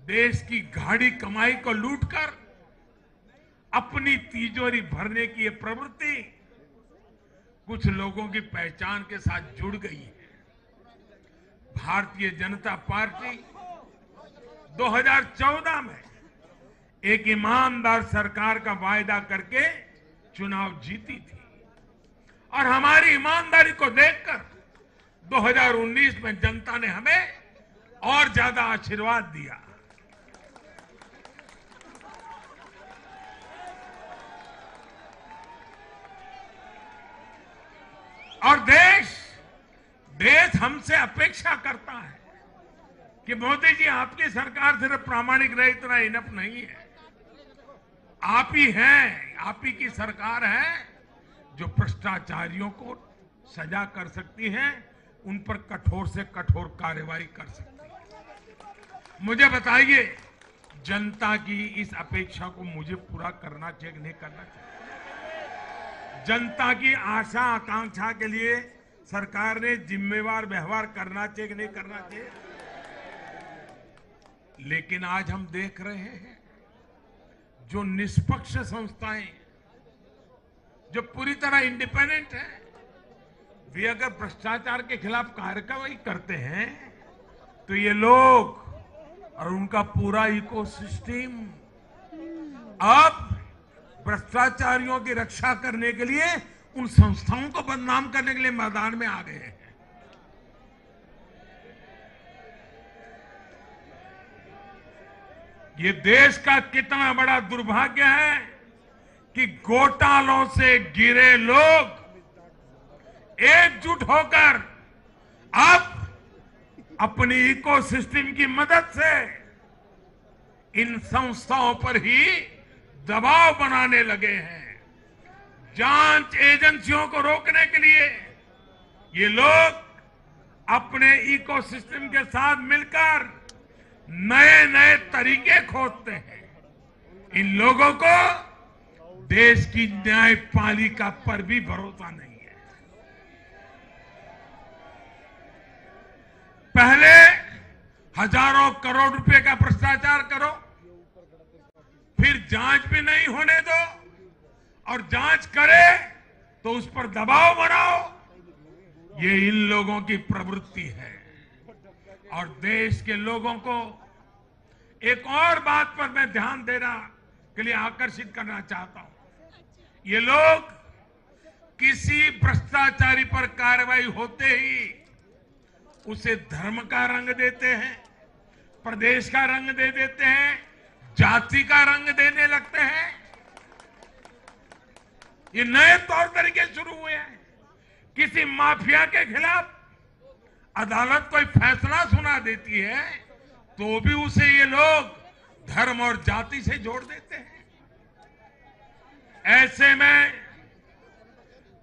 देश की गाढ़ी कमाई को लूटकर अपनी तिजोरी भरने की ये प्रवृत्ति कुछ लोगों की पहचान के साथ जुड़ गई है। भारतीय जनता पार्टी 2014 में एक ईमानदार सरकार का वायदा करके चुनाव जीती थी और हमारी ईमानदारी को देखकर 2019 में जनता ने हमें और ज्यादा आशीर्वाद दिया। और देश हमसे अपेक्षा करता है कि मोदी जी, आपकी सरकार सिर्फ प्रामाणिक रहे इतना इनफ नहीं है। आप ही हैं, आप ही की सरकार है जो भ्रष्टाचारियों को सजा कर सकती है, उन पर कठोर से कठोर कार्रवाई कर सकते हैं। मुझे बताइए, जनता की इस अपेक्षा को मुझे पूरा करना चाहिए कि नहीं करना चाहिए? जनता की आशा आकांक्षा के लिए सरकार ने जिम्मेवार व्यवहार करना चाहिए कि नहीं करना चाहिए? लेकिन आज हम देख रहे हैं जो निष्पक्ष संस्थाएं, जो पूरी तरह इंडिपेंडेंट है, वे अगर भ्रष्टाचार के खिलाफ कार्रवाई करते हैं तो ये लोग और उनका पूरा इकोसिस्टम अब भ्रष्टाचारियों की रक्षा करने के लिए उन संस्थाओं को बदनाम करने के लिए मैदान में आ गए हैं। ये देश का कितना बड़ा दुर्भाग्य है कि घोटालों से घिरे लोग एकजुट होकर अब अपनी इकोसिस्टम की मदद से इन संस्थाओं पर ही दबाव बनाने लगे हैं। जांच एजेंसियों को रोकने के लिए ये लोग अपने इकोसिस्टम के साथ मिलकर नए नए तरीके खोजते हैं। इन लोगों को देश की न्यायपालिका पर भी भरोसा नहीं है। पहले हजारों करोड़ रुपए का भ्रष्टाचार करो, फिर जांच भी नहीं होने दो, और जांच करे तो उस पर दबाव बनाओ। ये इन लोगों की प्रवृत्ति है। और देश के लोगों को एक और बात पर मैं ध्यान देना के लिए आकर्षित करना चाहता हूं। ये लोग किसी भ्रष्टाचारी पर कार्रवाई होते ही उसे धर्म का रंग देते हैं, प्रदेश का रंग दे देते हैं, जाति का रंग देने लगते हैं। ये नए तौर तरीके शुरू हुए हैं। किसी माफिया के खिलाफ अदालत कोई फैसला सुना देती है तो भी उसे ये लोग धर्म और जाति से जोड़ देते हैं। ऐसे में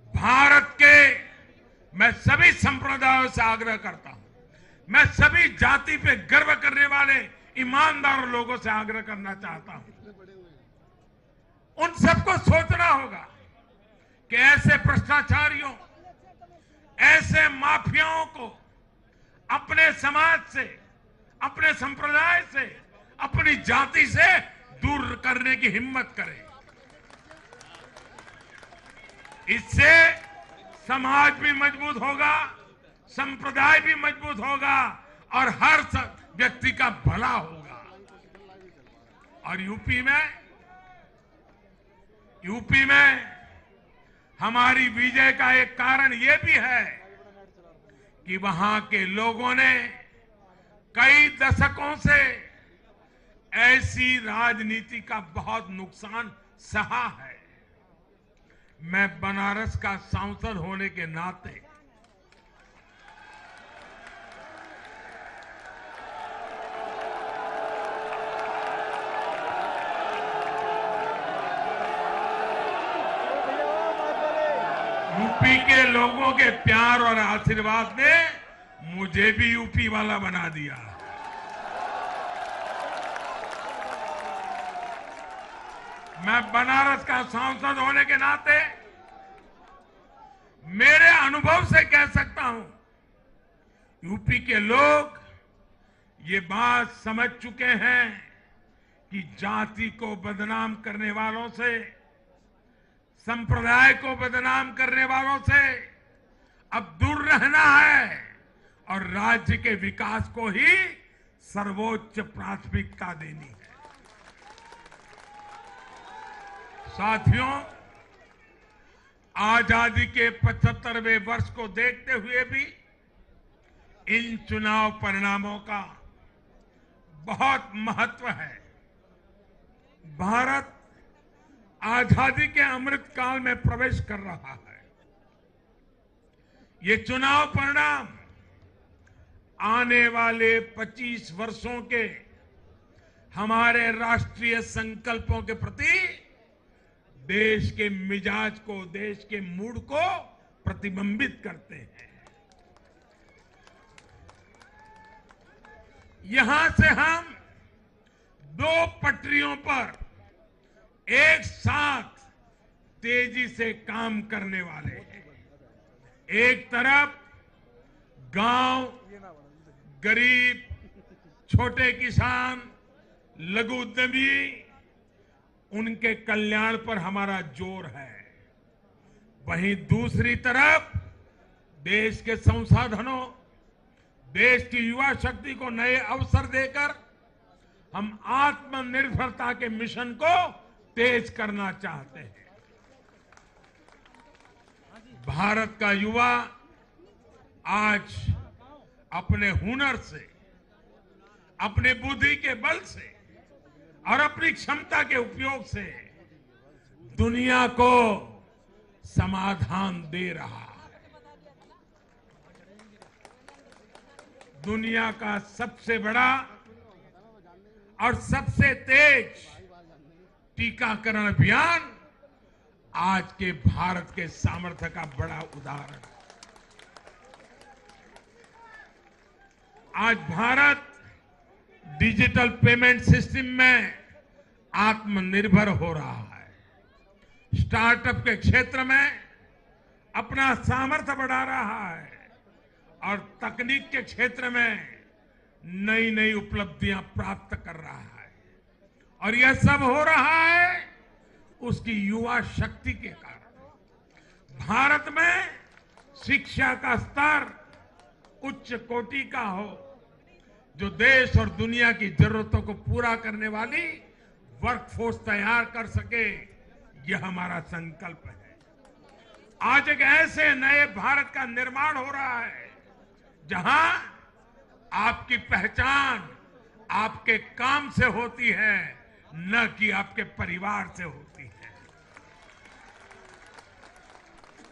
भारत के मैं सभी संप्रदायों से आग्रह करता हूं, मैं सभी जाति पे गर्व करने वाले ईमानदार लोगों से आग्रह करना चाहता हूं, उन सबको सोचना होगा कि ऐसे भ्रष्टाचारियों, ऐसे माफियाओं को अपने समाज से, अपने संप्रदाय से, अपनी जाति से दूर करने की हिम्मत करें। इससे समाज भी मजबूत होगा, संप्रदाय भी मजबूत होगा और हर व्यक्ति का भला होगा। और यूपी में हमारी विजय का एक कारण यह भी है कि वहां के लोगों ने कई दशकों से ऐसी राजनीति का बहुत नुकसान सहा है। मैं बनारस का सांसद होने के नाते यूपी के लोगों के प्यार और आशीर्वाद ने मुझे भी यूपी वाला बना दिया। मैं बनारस का सांसद होने के नाते मेरे अनुभव से कह सकता हूं, यूपी के लोग ये बात समझ चुके हैं कि जाति को बदनाम करने वालों से, संप्रदाय को बदनाम करने वालों से अब दूर रहना है और राज्य के विकास को ही सर्वोच्च प्राथमिकता देनी है। साथियों, आजादी के 75वें वर्ष को देखते हुए भी इन चुनाव परिणामों का बहुत महत्व है। भारत आजादी के अमृत काल में प्रवेश कर रहा है। ये चुनाव परिणाम आने वाले 25 वर्षों के हमारे राष्ट्रीय संकल्पों के प्रति देश के मिजाज को, देश के मूड को प्रतिबिंबित करते हैं। यहां से हम 2 पटरियों पर एक साथ तेजी से काम करने वाले हैं। एक तरफ गांव, गरीब, छोटे किसान, लघु उद्यमी, उनके कल्याण पर हमारा जोर है। वहीं दूसरी तरफ देश के संसाधनों, देश की युवा शक्ति को नए अवसर देकर हम आत्मनिर्भरता के मिशन को तेज करना चाहते हैं। भारत का युवा आज अपने हुनर से, अपने बुद्धि के बल से और अपनी क्षमता के उपयोग से दुनिया को समाधान दे रहा है। दुनिया का सबसे बड़ा और सबसे तेज टीकाकरण अभियान आज के भारत के सामर्थ्य का बड़ा उदाहरण है। आज भारत डिजिटल पेमेंट सिस्टम में आत्मनिर्भर हो रहा है। स्टार्टअप के क्षेत्र में अपना सामर्थ्य बढ़ा रहा है और तकनीक के क्षेत्र में नई नई उपलब्धियां प्राप्त कर रहा है। और यह सब हो रहा है उसकी युवा शक्ति के कारण। भारत में शिक्षा का स्तर उच्च कोटि का हो, जो देश और दुनिया की जरूरतों को पूरा करने वाली वर्कफोर्स तैयार कर सके, यह हमारा संकल्प है। आज एक ऐसे नए भारत का निर्माण हो रहा है जहां आपकी पहचान आपके काम से होती है, न कि आपके परिवार से होती है।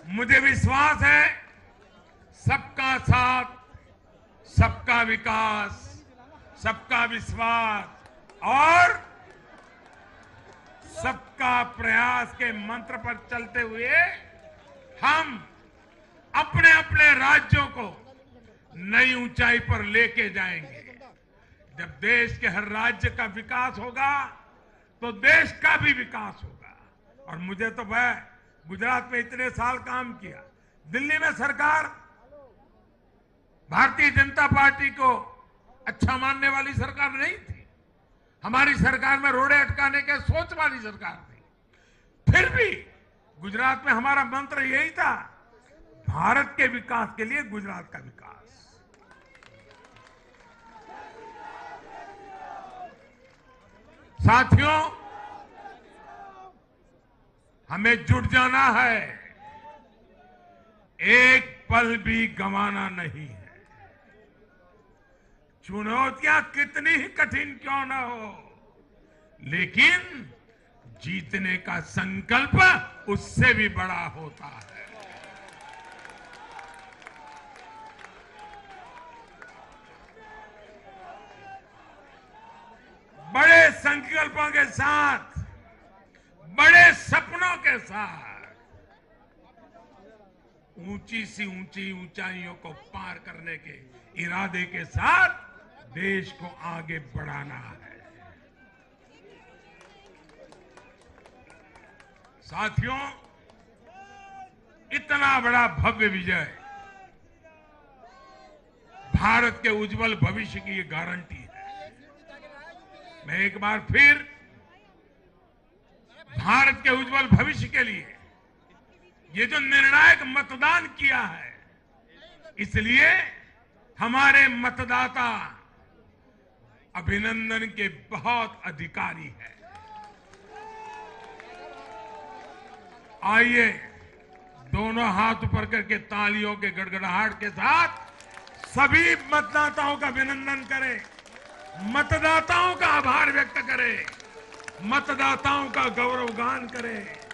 मुझे विश्वास है सबका साथ, सबका विकास, सबका विश्वास और सबका प्रयास के मंत्र पर चलते हुए हम अपने अपने राज्यों को नई ऊंचाई पर लेके जाएंगे। जब देश के हर राज्य का विकास होगा तो देश का भी विकास होगा। और मुझे तो मैं गुजरात में इतने साल काम किया, दिल्ली में सरकार भारतीय जनता पार्टी को अच्छा मानने वाली सरकार नहीं थी। हमारी सरकार में रोड़े अटकाने के सोच वाली सरकार थी। फिर भी गुजरात में हमारा मंत्र यही था, भारत के विकास के लिए गुजरात का विकास। साथियों, हमें जुट जाना है, एक पल भी गंवाना नहीं है। चुनौतियां कितनी ही कठिन क्यों न हो, लेकिन जीतने का संकल्प उससे भी बड़ा होता है। बड़े संकल्पों के साथ, बड़े सपनों के साथ ऊंची सी ऊंची ऊंचाइयों को पार करने के इरादे के साथ देश को आगे बढ़ाना है। साथियों, इतना बड़ा भव्य विजय भारत के उज्जवल भविष्य की गारंटी है। मैं एक बार फिर भारत के उज्जवल भविष्य के लिए ये जो निर्णायक मतदान किया है, इसलिए हमारे मतदाता अभिनंदन के बहुत अधिकारी हैं। आइए दोनों हाथ ऊपर करके तालियों के गड़गड़ाहट के साथ सभी मतदाताओं का अभिनंदन करें, मतदाताओं का आभार व्यक्त करें, मतदाताओं का गौरवगान करें।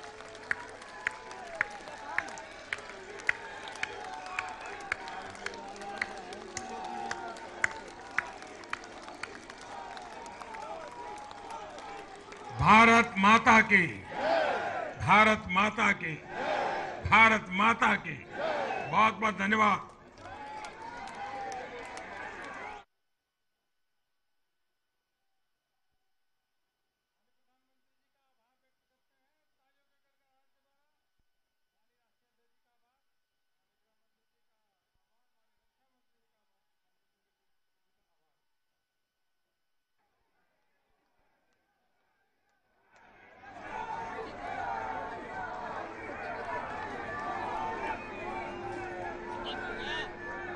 भारत माता की, भारत माता की, भारत माता की। बहुत बहुत धन्यवाद।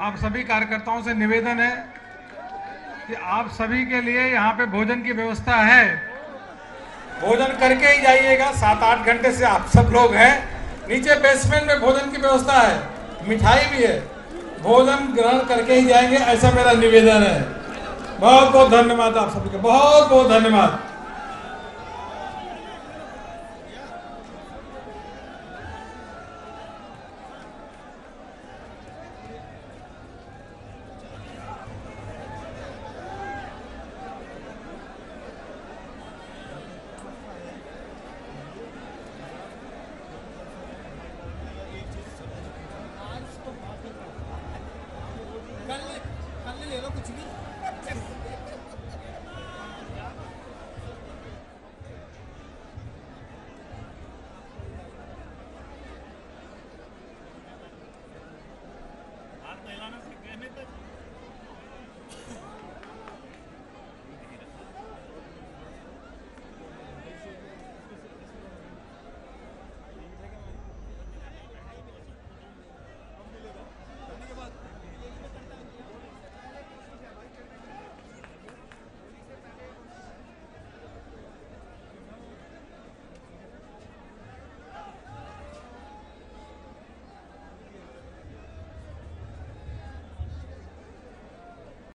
आप सभी कार्यकर्ताओं से निवेदन है कि आप सभी के लिए यहाँ पे भोजन की व्यवस्था है, भोजन करके ही जाइएगा। 7-8 घंटे से आप सब लोग हैं, नीचे बेसमेंट में भोजन की व्यवस्था है, मिठाई भी है, भोजन ग्रहण करके ही जाएंगे, ऐसा मेरा निवेदन है। बहुत बहुत धन्यवाद आप सभी का, बहुत बहुत धन्यवाद।